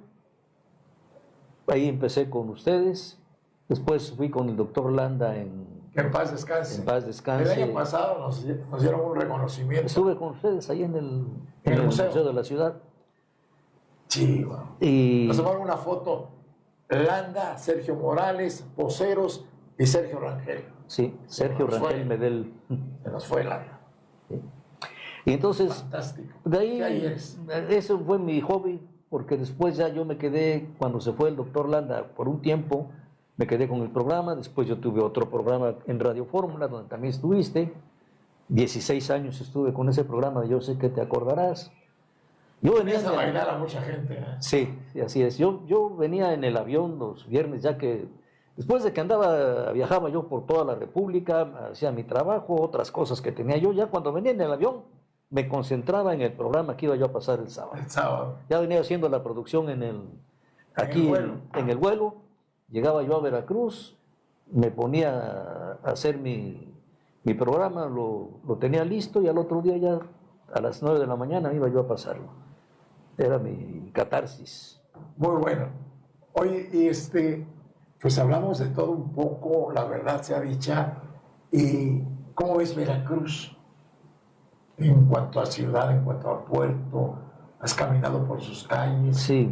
Ahí empecé con ustedes. Después fui con el doctor Landa Que en paz descanse. En paz descanse. El año pasado nos dieron un reconocimiento. Estuve con ustedes ahí en el Museo de la Ciudad. Sí, bueno. Y Nos tomaron una foto. Landa, Sergio Morales, Poceros y Sergio Rangel. sí, Sergio Rangel Medel. Se nos fue Landa. Y entonces, Fantástico. de ahí, ¿Qué ahí eres? eso fue mi hobby, porque después ya yo me quedé, cuando se fue el doctor Landa, por un tiempo, me quedé con el programa. Después yo tuve otro programa en Radio Fórmula, donde también estuviste. 16 años estuve con ese programa, yo sé que te acordarás. Yo venía Empieza a bailar a mucha gente. Sí, así es. Yo venía en el avión los viernes, ya que después de que viajaba yo por toda la República, hacía mi trabajo, otras cosas que tenía yo. Ya cuando venía en el avión, me concentraba en el programa que iba yo a pasar el sábado. El sábado. Ya venía haciendo la producción aquí el vuelo. en el vuelo. Llegaba yo a Veracruz, me ponía a hacer mi programa, lo tenía listo y al otro día ya a las 9 de la mañana iba yo a pasarlo. Era mi catarsis. Muy bueno. Oye, y pues hablamos de todo un poco, la verdad sea dicha. ¿Y cómo ves Veracruz? En cuanto a ciudad, en cuanto a puerto, has caminado por sus calles, Sí.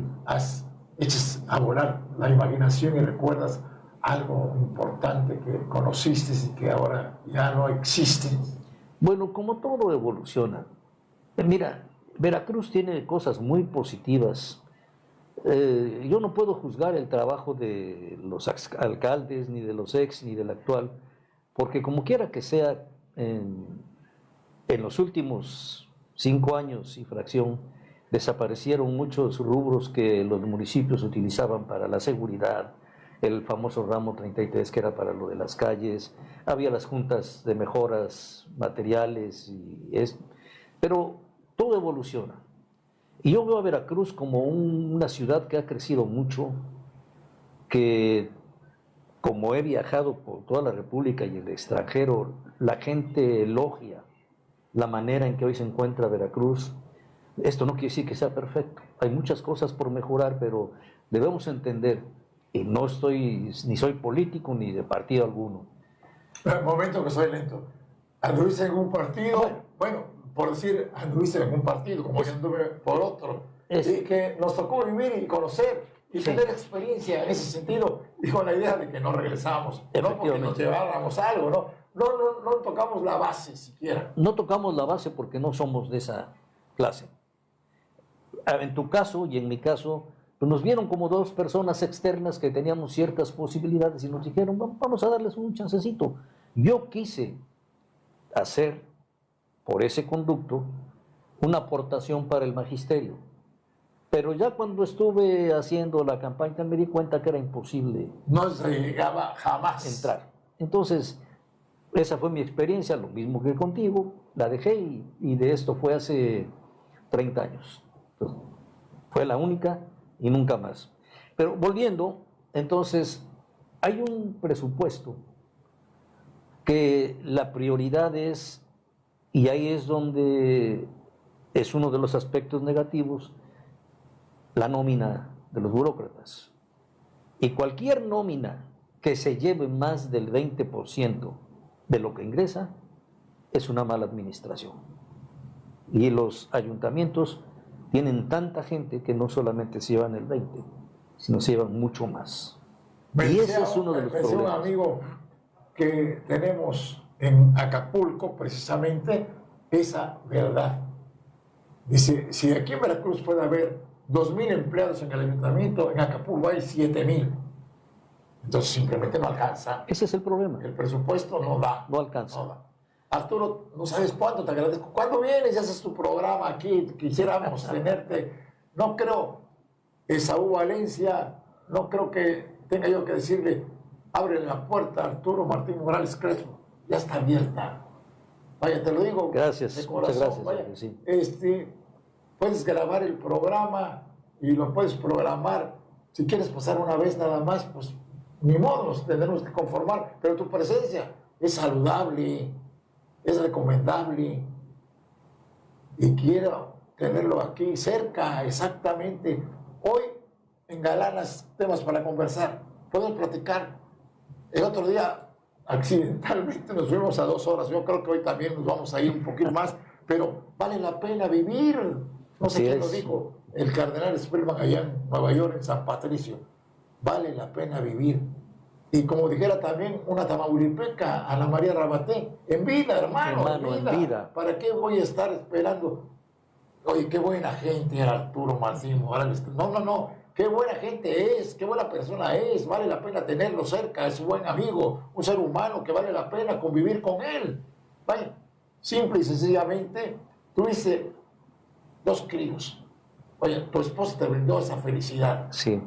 echas a volar la imaginación y recuerdas algo importante que conociste y que ahora ya no existe. Bueno, como todo evoluciona. Mira, Veracruz tiene cosas muy positivas. Yo no puedo juzgar el trabajo de los alcaldes, ni de los ex, ni del actual, porque como quiera que sea, en los últimos 5 años y fracción, desaparecieron muchos rubros que los municipios utilizaban para la seguridad, el famoso ramo 33 que era para lo de las calles, había las juntas de mejoras materiales, pero todo evoluciona. Y yo veo a Veracruz como una ciudad que ha crecido mucho, que como he viajado por toda la República y el extranjero, la gente elogia la manera en que hoy se encuentra Veracruz. Esto no quiere decir que sea perfecto, hay muchas cosas por mejorar, pero debemos entender, y no estoy, ni soy político ni de partido alguno. Momento que soy lento. ¿Anduviste en un partido? Bueno, por decir, anduviste en un partido, como yo anduve por otro. Y que nos tocó vivir y conocer y tener experiencia en ese sentido, y con la idea de que no regresábamos, no porque nos lleváramos algo, no tocamos la base siquiera. No tocamos la base porque no somos de esa clase. En tu caso y en mi caso, pues nos vieron como dos personas externas que teníamos ciertas posibilidades y nos dijeron, vamos a darles un chancecito. Yo quise hacer por ese conducto una aportación para el magisterio, pero ya cuando estuve haciendo la campaña me di cuenta que era imposible. No se llegaba jamás entrar. Entonces, esa fue mi experiencia, lo mismo que contigo, la dejé y de esto fue hace 30 años. Entonces, fue la única y nunca más. Pero volviendo, entonces, hay un presupuesto que la prioridad es, y ahí es donde es uno de los aspectos negativos, la nómina de los burócratas. Y cualquier nómina que se lleve más del 20% de lo que ingresa es una mala administración. Y los ayuntamientos tienen tanta gente que no solamente se llevan el 20, sino se llevan mucho más. Y ese es uno de los problemas. Un amigo que tenemos en Acapulco, precisamente, esa verdad. Dice, si aquí en Veracruz puede haber 2,000 empleados en el ayuntamiento, en Acapulco hay 7,000. Entonces simplemente no alcanza. Ese es el problema. El presupuesto no da. No alcanza. No da. Arturo, no sabes cuánto te agradezco. ¿Cuándo vienes y haces tu programa aquí? Quisiéramos tenerte. No creo, Esaú Valencia, no creo que tenga yo que decirle, abre la puerta a Arturo Martín Morales Crespo. Ya está abierta. Vaya, te lo digo. Gracias. De corazón. Muchas gracias. Vaya, sí. Puedes grabar el programa y lo puedes programar. Si quieres pasar una vez nada más, pues ni modo, nos tendremos que conformar. Pero tu presencia es saludable, es recomendable. Y quiero tenerlo aquí cerca, exactamente. Hoy engalanas temas para conversar. Podemos platicar. El otro día, accidentalmente, nos fuimos a 2 horas. Yo creo que hoy también nos vamos a ir un poquito más. Pero vale la pena vivir. No sé quién lo dijo. El cardenal Spellman allá en Nueva York, en San Patricio. Vale la pena vivir. Y como dijera también una tamaulipeca, Ana María Rabaté, en vida, hermano, en vida. ¿Para qué voy a estar esperando? Oye, qué buena gente era Arturo Martín Morales. No. Qué buena gente es, qué buena persona es. Vale la pena tenerlo cerca, es un buen amigo, un ser humano que vale la pena convivir con él. Vaya, simple y sencillamente, tuviste 2 críos. Oye, tu esposa te brindó esa felicidad. Sí.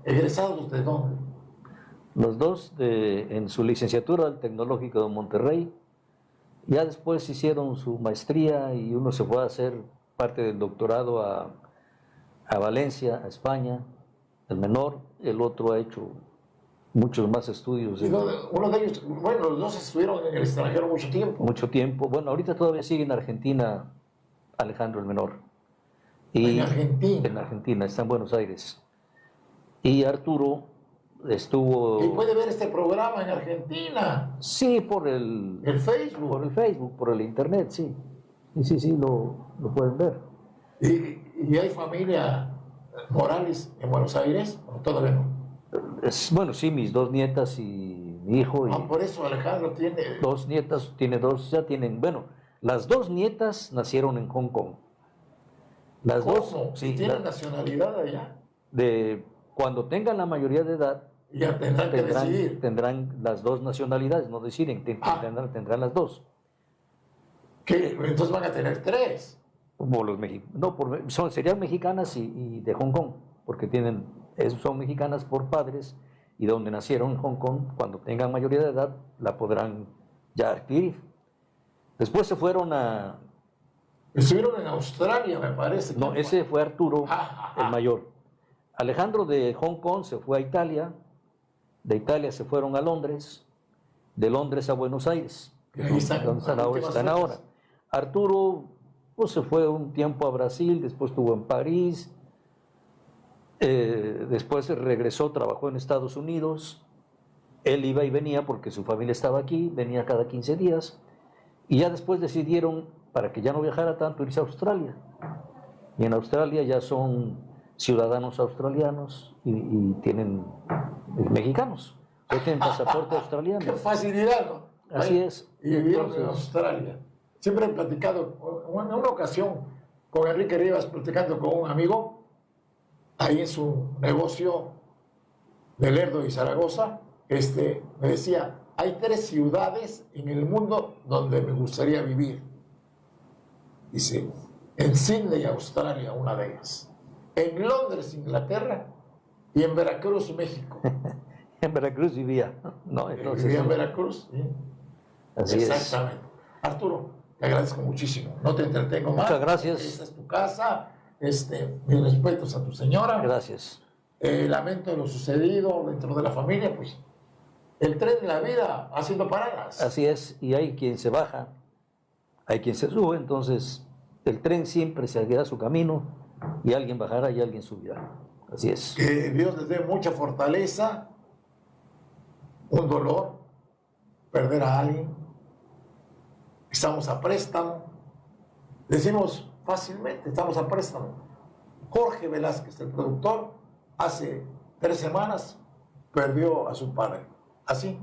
¿Egresados de dónde? Los dos en su licenciatura del Tecnológico de Monterrey Ya después hicieron su maestría y uno se fue a hacer parte del doctorado a Valencia, a España, el menor, el otro ha hecho muchos más estudios. Y uno de ellos, bueno, los dos estuvieron en el extranjero mucho tiempo. Mucho tiempo. Bueno, ahorita todavía sigue en Argentina Alejandro el menor. Y En Argentina. En Argentina, está en Buenos Aires. Y Arturo estuvo... Y puede ver este programa en Argentina, Sí, por el Facebook. Facebook, por el internet, sí. Sí, lo pueden ver. Y hay familia Morales en Buenos Aires, ¿o todavía no? Bueno, sí, mis dos nietas y mi hijo. Y Por eso Alejandro tiene... dos nietas, tiene dos, ya tienen, bueno, las dos nietas nacieron en Hong Kong. Las ¿Cómo? dos, Si sí, tienen nacionalidad allá, cuando tengan la mayoría de edad, ya tendrán que decidir. tendrán las dos nacionalidades, no deciden, tendrán las dos. ¿Qué? Entonces van a tener 3. Como los serían mexicanas y de Hong Kong, porque son mexicanas por padres y donde nacieron en Hong Kong, cuando tengan mayoría de edad, la podrán ya adquirir. Después se fueron Estuvieron en Australia, me parece. No, ese fue Arturo, Ajá. el mayor. Alejandro de Hong Kong se fue a Italia, de Italia se fueron a Londres, de Londres a Buenos Aires, Y ahí están, donde están ahora. últimas fechas. Arturo pues, se fue un tiempo a Brasil, después estuvo en París, después regresó, trabajó en Estados Unidos, él iba y venía porque su familia estaba aquí, venía cada 15 días, y ya después decidieron, para que ya no viajara tanto, irse a Australia. Y en Australia ya son ciudadanos australianos y tienen mexicanos, que tienen pasaporte australiano. ¡Qué facilidad, ¿no? Así es. Y vivieron en Entonces, Australia. Siempre he platicado, en una ocasión, con Enrique Rivas, platicando con un amigo, ahí en su negocio de Lerdo y Zaragoza, me decía, hay 3 ciudades en el mundo donde me gustaría vivir. Dice, en Sydney, Australia, una de ellas. En Londres, Inglaterra, y en Veracruz, México. en Veracruz vivía, ¿no? Entonces, Vivía en Veracruz. ¿Sí? Así Exactamente. Arturo, te agradezco muchísimo. No te entretengo más. Muchas gracias. Esta es tu casa. Mis respetos a tu señora. Gracias. Lamento lo sucedido dentro de la familia, pues el tren de la vida haciendo paradas. Así es, y hay quien se baja, hay quien se sube, entonces el tren siempre seguirá su camino y alguien bajará y alguien subirá. Así es. Que Dios les dé mucha fortaleza, un dolor, perder a alguien. Estamos a préstamo. Decimos fácilmente, estamos a préstamo. Jorge Velázquez, el productor, hace 3 semanas perdió a su padre. Así,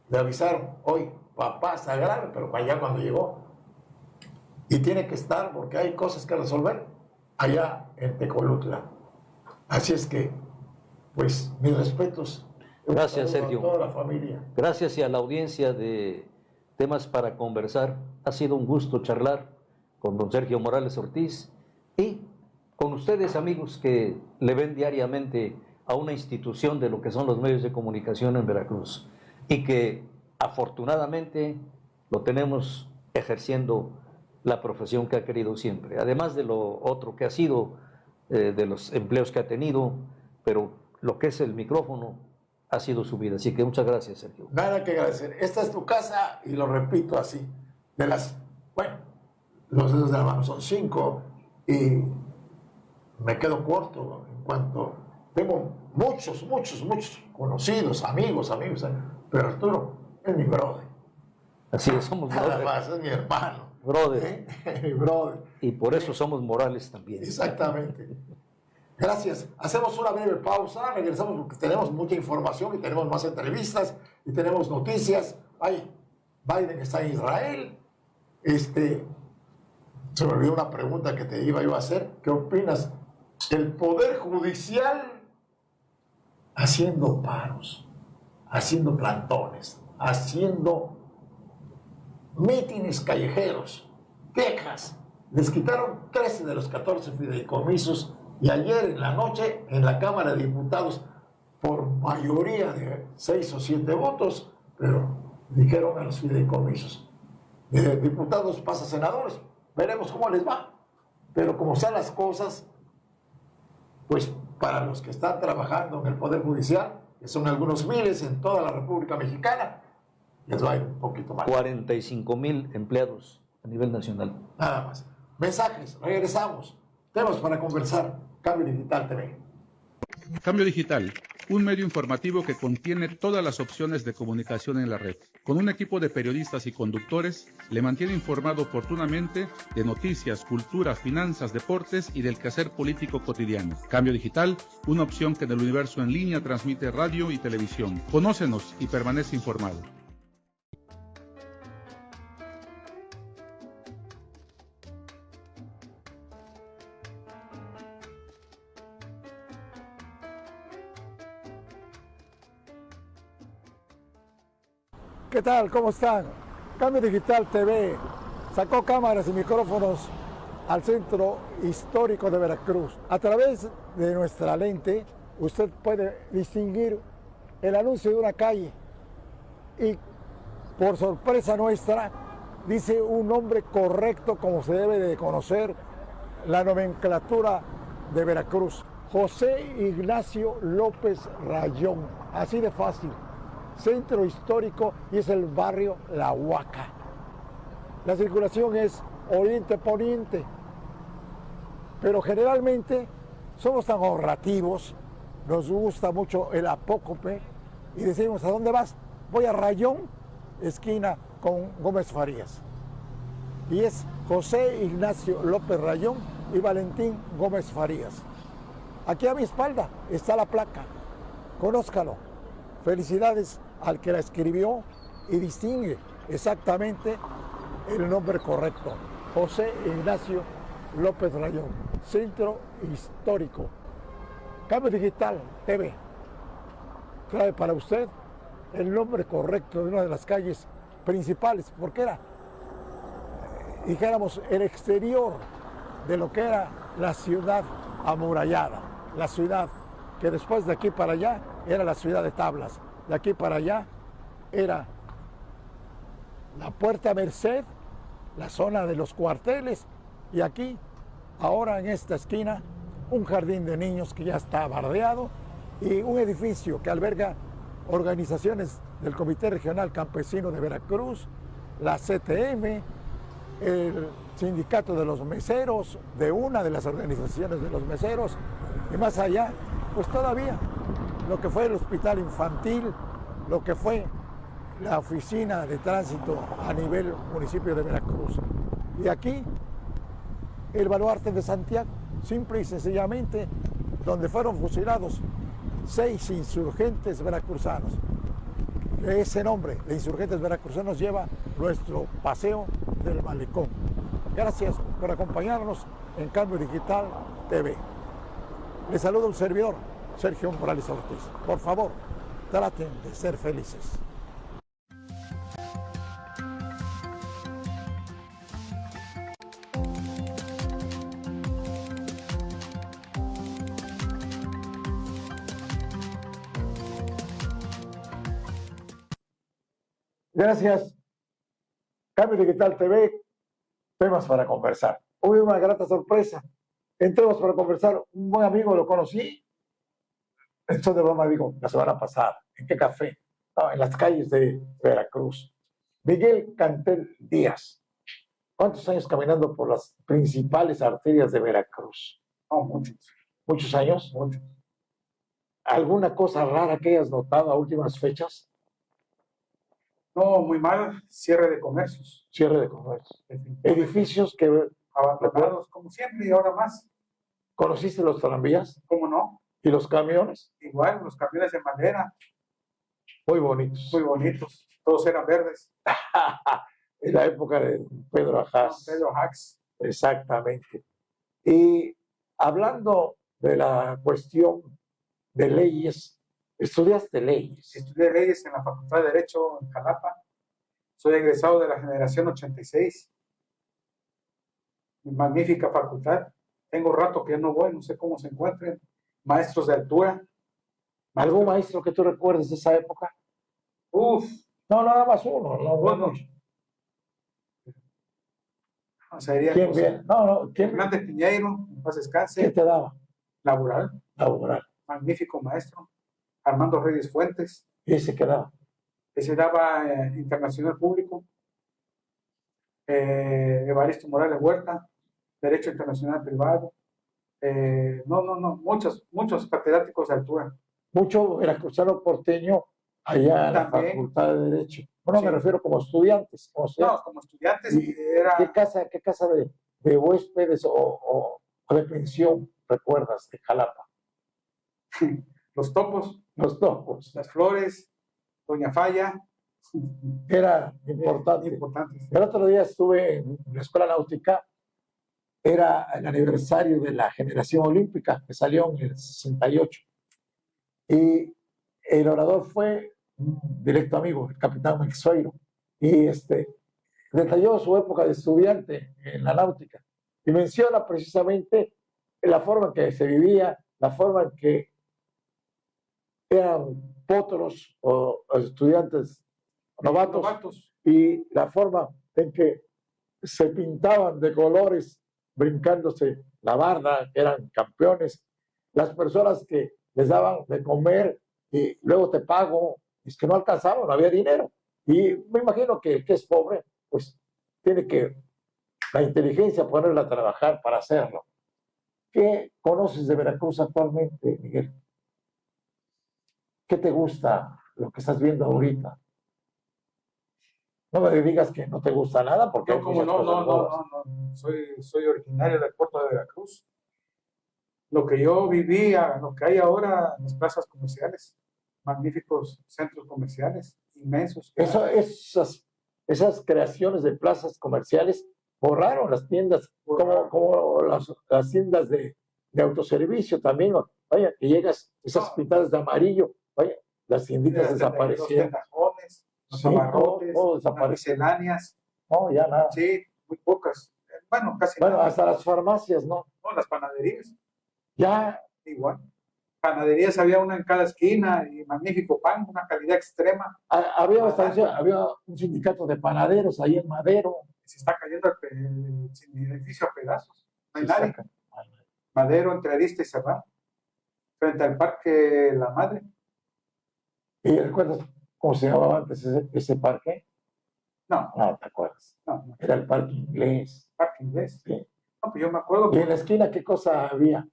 le avisaron, hoy papá está grave, pero para allá cuando llegó. Y tiene que estar porque hay cosas que resolver allá en Tecolutla. Así es que, pues, mis respetos. Gracias, A Sergio. toda la familia. Gracias y a la audiencia de Temas para Conversar. Ha sido un gusto charlar con don Sergio Morales Ortiz y con ustedes, amigos, que le ven diariamente a una institución de lo que son los medios de comunicación en Veracruz y que afortunadamente lo tenemos ejerciendo la profesión que ha querido siempre, además de lo otro que ha sido, de los empleos que ha tenido, pero lo que es el micrófono ha sido su vida. Así que muchas gracias, Sergio. Nada que agradecer. Esta es tu casa y lo repito así. Los dedos de la mano son 5 y me quedo corto en cuanto tengo muchos conocidos, amigos, pero Arturo es mi brother. Así es, somos Nada brother. más, es mi hermano. Brother. Mi brother. Y por eso somos Morales también. Exactamente. Gracias. Hacemos una breve pausa, regresamos porque tenemos mucha información y tenemos más entrevistas y tenemos noticias. Biden está en Israel. Se me olvidó una pregunta que te iba yo a hacer. ¿Qué opinas? El Poder Judicial haciendo paros, haciendo plantones, haciendo mítines callejeros, quejas. Les quitaron 13 de los 14 fideicomisos y ayer en la noche en la Cámara de Diputados, por mayoría de 6 o 7 votos, pero dijeron a los fideicomisos, de diputados pasa a senadores. Veremos cómo les va. Pero como sean las cosas, pues para los que están trabajando en el Poder Judicial, que son algunos miles en toda la República Mexicana, les va a ir un poquito mal. 45,000 empleados a nivel nacional. Nada más. Mensajes, regresamos. Temas para conversar. Cambio Digital TV. Cambio Digital, un medio informativo que contiene todas las opciones de comunicación en la red. Con un equipo de periodistas y conductores, le mantiene informado oportunamente de noticias, cultura, finanzas, deportes y del quehacer político cotidiano. Cambio Digital, una opción que en el universo en línea transmite radio y televisión. Conócenos y permanece informado. ¿Qué tal? ¿Cómo están? Cambio Digital TV sacó cámaras y micrófonos al centro histórico de Veracruz. A través de nuestra lente, usted puede distinguir el anuncio de una calle y, por sorpresa nuestra, dice un nombre correcto como se debe de conocer la nomenclatura de Veracruz. José Ignacio López Rayón, así de fácil. Centro histórico y es el barrio La Huaca. La circulación es oriente-poniente, pero generalmente somos tan ahorrativos, nos gusta mucho el apócope y decimos, ¿a dónde vas? Voy a Rayón, esquina con Gómez Farías. Y es José Ignacio López Rayón y Valentín Gómez Farías. Aquí a mi espalda está la placa, conózcalo. Felicidades al que la escribió y distingue exactamente el nombre correcto. José Ignacio López Rayón, Centro Histórico. Cambio Digital TV trae para usted el nombre correcto de una de las calles principales, porque era, dijéramos, el exterior de lo que era la ciudad amurallada, la ciudad que después de aquí para allá era la ciudad de Tablas. De aquí para allá era la Puerta Merced, la zona de los cuarteles, y aquí, ahora en esta esquina, un jardín de niños que ya está bardeado y un edificio que alberga organizaciones del Comité Regional Campesino de Veracruz, la CTM, el Sindicato de los Meseros, de una de las organizaciones de los meseros, y más allá, pues todavía lo que fue el hospital infantil, lo que fue la oficina de tránsito a nivel municipio de Veracruz. Y aquí, el baluarte de Santiago, simple y sencillamente, donde fueron fusilados 6 insurgentes veracruzanos. Ese nombre de insurgentes veracruzanos lleva nuestro paseo del malecón. Gracias por acompañarnos en Cambio Digital TV. Les saluda un servidor, Sergio Morales Ortiz. Por favor, traten de ser felices. Gracias. Cambio Digital TV, temas para conversar. Hoy una grata sorpresa. Entremos para conversar. Un buen amigo, lo conocí. Esto de broma, digo, la semana pasada. ¿En qué café? No, en las calles de Veracruz. Miguel Cantel Díaz. ¿Cuántos años caminando por las principales arterias de Veracruz? No, muchos. ¿Muchos años? Muchos. ¿Alguna cosa rara que hayas notado a últimas fechas? No, muy mal. Cierre de comercios. Cierre de comercio. Edificios Edificios que... abandonados, como siempre, y ahora más. ¿Conociste los tranvías ¿Cómo no? y los camiones? Igual, los camiones de madera, Muy bonitos. muy bonitos. Todos eran verdes. En la época de Pedro Ajaz. Pedro Hacks. Exactamente. Y hablando de la cuestión de leyes, estudiaste leyes. Estudié leyes en la Facultad de Derecho en Jalapa. Soy egresado de la generación 86. Magnífica facultad. Tengo rato que ya no voy, no sé cómo se encuentren. Maestros de altura. ¿Algún maestro que tú recuerdes de esa época? Uf, No, nada más uno. No, bueno. bueno. O sea, sería ¿Quién José bien? No, ¿quién, Hernández Piñeiro, en paz ¿qué descanse, te daba? laboral, Laboral. magnífico maestro. Armando Reyes Fuentes, ¿Y ese qué daba? ese daba internacional público. Evaristo Morales Huerta, Derecho Internacional Privado. Muchos catedráticos de altura. Mucho veracruzano porteño allá en la También. Facultad de Derecho. Bueno, me Sí. refiero como estudiantes. No, como estudiantes ¿Y era ¿Qué casa de huéspedes o de pensión recuerdas de Jalapa? Los Topos, Los Topos. Las Flores, Doña Falla. Era importante. Importantes. El otro día estuve en la Escuela Náutica, era el aniversario de la generación olímpica que salió en el 68. Y el orador fue un directo amigo, el capitán Mexoiro. Y detalló su época de estudiante en la náutica y menciona precisamente la forma en que se vivía, la forma en que eran potros o estudiantes novatos y la forma en que se pintaban de colores brincándose la barda, que eran campeones, las personas que les daban de comer y luego te pago, es que no alcanzaban, no había dinero. Y me imagino que el que es pobre, pues tiene que la inteligencia ponerla a trabajar para hacerlo. ¿Qué conoces de Veracruz actualmente, Miguel? ¿Qué te gusta lo que estás viendo ahorita? No me digas que no te gusta nada, porque Yo hay como muchas cosas nuevas. no. Soy originario del puerto de Veracruz. Lo que yo vivía, lo que hay ahora en las plazas comerciales, magníficos centros comerciales, inmensos. Esas creaciones de plazas comerciales borraron las tiendas, como las tiendas de autoservicio también. Vaya, que llegas, esas pintadas de amarillo, vaya, las tienditas desaparecieron. Los tendajones, los Sí, abarrotes, todo las desapareció. misceláneas. No, ya nada. Sí, muy pocas. Bueno, casi Bueno, nada. hasta las farmacias, ¿no? No, las panaderías, Ya, igual. Panaderías había una en cada esquina y magnífico pan, una calidad extrema. había un sindicato de panaderos ahí en Madero. Se está cayendo el edificio a pedazos. No hay Sí, nadie. Madero, entre Arista y Serrano, frente al Parque La Madre. ¿Y recuerdas cómo se llamaba antes ese parque? No, No, ¿te acuerdas? no. Era el Parque Inglés. Parque Inglés. Sí. No, pues yo me acuerdo. Y en la esquina, ¿qué cosa había?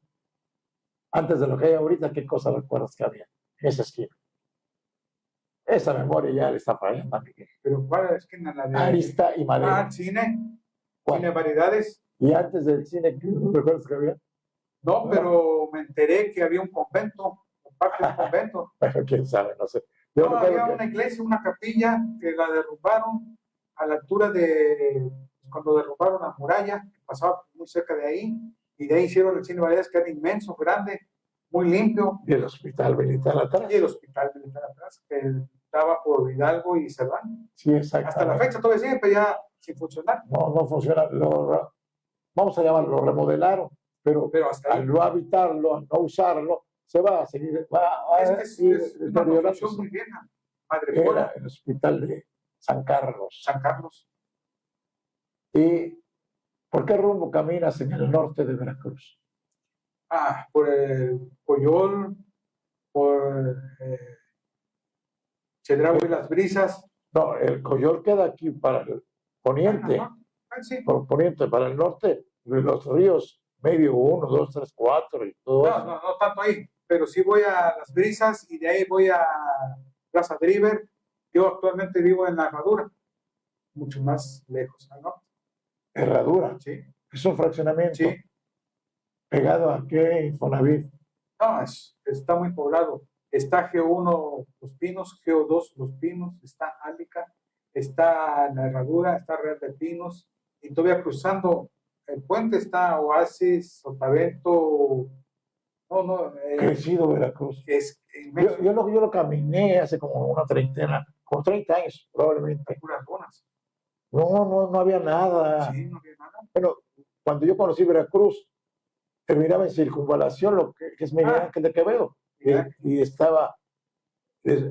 Antes de lo que hay ahorita, ¿qué cosa recuerdas que había en esa esquina? Esa memoria ya le está fallando a Miguel. ¿Pero cuál es la esquina? La de Arista y Madero. Ah, cine. ¿Cuál? Cine Variedades. Y antes del cine, ¿qué recuerdas que había? No, pero me enteré que había un convento, parte del convento. Bueno, quién sabe, no sé. Yo No, recuerdo había que- una iglesia, una capilla que la derrumbaron a la altura de cuando derrumbaron la muralla, que pasaba muy cerca de ahí, y de ahí hicieron el cine Variedades, que era inmenso, grande, muy limpio, Y el hospital militar atrás. y el hospital militar atrás, que estaba por Hidalgo y Serrano. Sí, exactamente. Hasta la fecha todavía sigue, pero ya sin funcionar. No funciona. Vamos a llamarlo, lo remodelaron, pero hasta ahí. al no habitarlo, al no usarlo, se va a seguir, va a Es ir una deteriorándose. construcción muy vieja. Madre Era Fora, el hospital de San Carlos. San Carlos. ¿Y por qué rumbo caminas en el norte de Veracruz? Por el Coyol, por Chedraui y Las Brisas. No, el Coyol queda aquí para el poniente, Ajá. Sí. por poniente, para el norte, los ríos medio 1, 2, 3, 4 y todo eso. No tanto ahí, pero sí voy a Las Brisas y de ahí voy a Plaza Driver. Yo actualmente vivo en La Herradura, mucho más lejos, ¿no? Herradura. Sí, Es un fraccionamiento sí. pegado a qué Infonavit. No, está muy poblado. Está G1 Los Pinos, G2 Los Pinos, está Álica, está La Herradura, está Real de Pinos, y todavía cruzando el puente está Oasis, Sotavento. Crecido Veracruz. Es inmenso. Yo lo caminé hace como una treintena, como 30 años probablemente. Puras zonas. No había nada. Sí, no había nada. Bueno, cuando yo conocí Veracruz, terminaba en Circunvalación, lo que es Miguel Ángel de Quevedo, y estaba,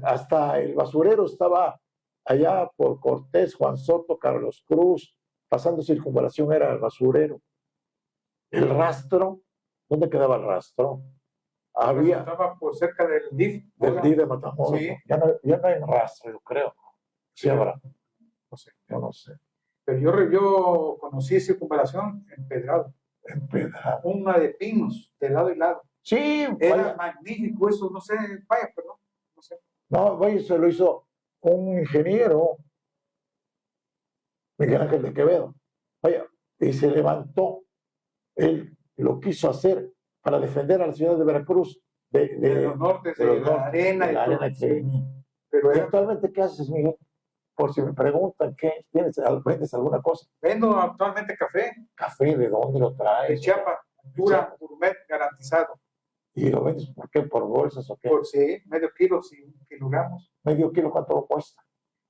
hasta el basurero estaba allá por Cortés, Juan Soto, Carlos Cruz, pasando Circunvalación era el basurero. El rastro, ¿dónde quedaba el rastro? Había Estaba por cerca del DIF. del DIF de Matamoros. Sí. Ya no hay rastro, yo creo. Sí habrá. No sé. Yo no sé. Pero yo conocí Circunvalación empedrado. Empedrado. Una de pinos, de lado y lado. Sí, Era vaya. magnífico eso, no sé, vaya, perdón. No sé. No, vaya, se lo hizo un ingeniero, Miguel Ángel de Quevedo. Vaya, y se levantó. Él lo quiso hacer para defender a la ciudad de Veracruz De los nortes, de de, los la nortes, arena de y la todo. arena que venía. Pero ¿Y era, actualmente qué haces, Miguel? Por si me preguntan, ¿qué tienes? ¿Vendes alguna cosa? vendo actualmente café ¿Café? ¿De dónde lo de traes? Chiapas, pura gourmet garantizado. ¿Y lo vendes por qué? ¿Por bolsas o qué? Por sí, medio kilo, 100 kilogramos, ¿Medio kilo cuánto lo cuesta?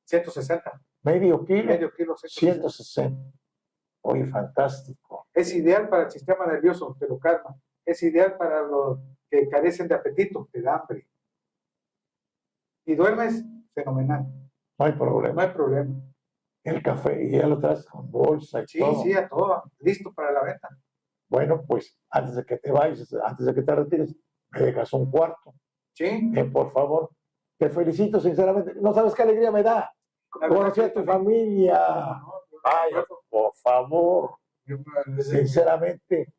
160. ¿Medio kilo? Medio kilo, 160. 160. Oye, fantástico. Es ideal para el sistema nervioso, te lo calma. Es ideal para los que carecen de apetito, te da hambre. Y duermes, fenomenal. No hay No problema. hay problema. El café, y ya lo traes con bolsa y Sí, todo. sí, a todo, listo para la venta. Bueno, pues antes de que te vayas, antes de que te retires, me dejas un cuarto. Sí. Por favor. Te felicito sinceramente. No sabes qué alegría me da. Conocer a tu familia. Vaya, por favor. Sinceramente,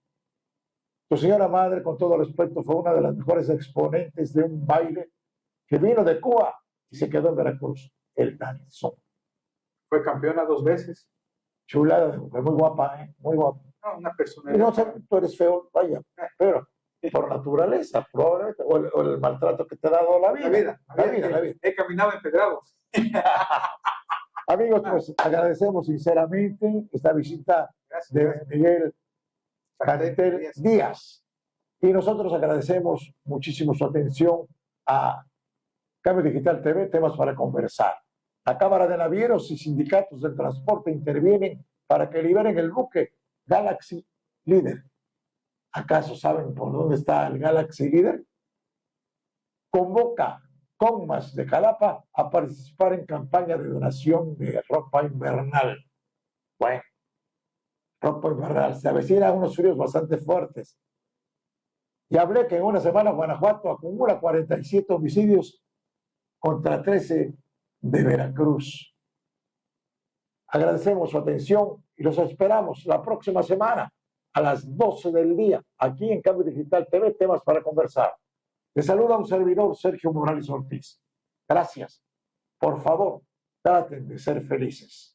tu señora madre, con todo respeto, fue una de las mejores exponentes de un baile que vino de Cuba y se quedó en Veracruz, el danzón. Fue campeona 2 veces. Chulada de mujer, muy guapa, ¿eh? Muy guapa. No, una Y persona. no sé, tú eres feo, vaya, pero por naturaleza, probablemente, o el maltrato que te ha dado la vida. La vida. He caminado empedrados. Amigos, pues agradecemos sinceramente esta visita de Miguel Canetel Díaz. Y nosotros agradecemos muchísimo su atención a Cambio Digital TV, temas para conversar. La Cámara de Navieros y sindicatos del transporte intervienen para que liberen el buque Galaxy Leader. ¿Acaso saben por dónde está el Galaxy Leader? Convoca Conmas de Jalapa a participar en campaña de donación de ropa invernal. Bueno, ropa invernal. Se avecinan unos fríos bastante fuertes. Y hablé que en una semana Guanajuato acumula 47 homicidios contra 13 de Veracruz. Agradecemos su atención y los esperamos la próxima semana a las 12 del día aquí en Cambio Digital TV, temas para conversar. Les saluda un servidor, Sergio Morales Ortiz. Gracias. Por favor, traten de ser felices.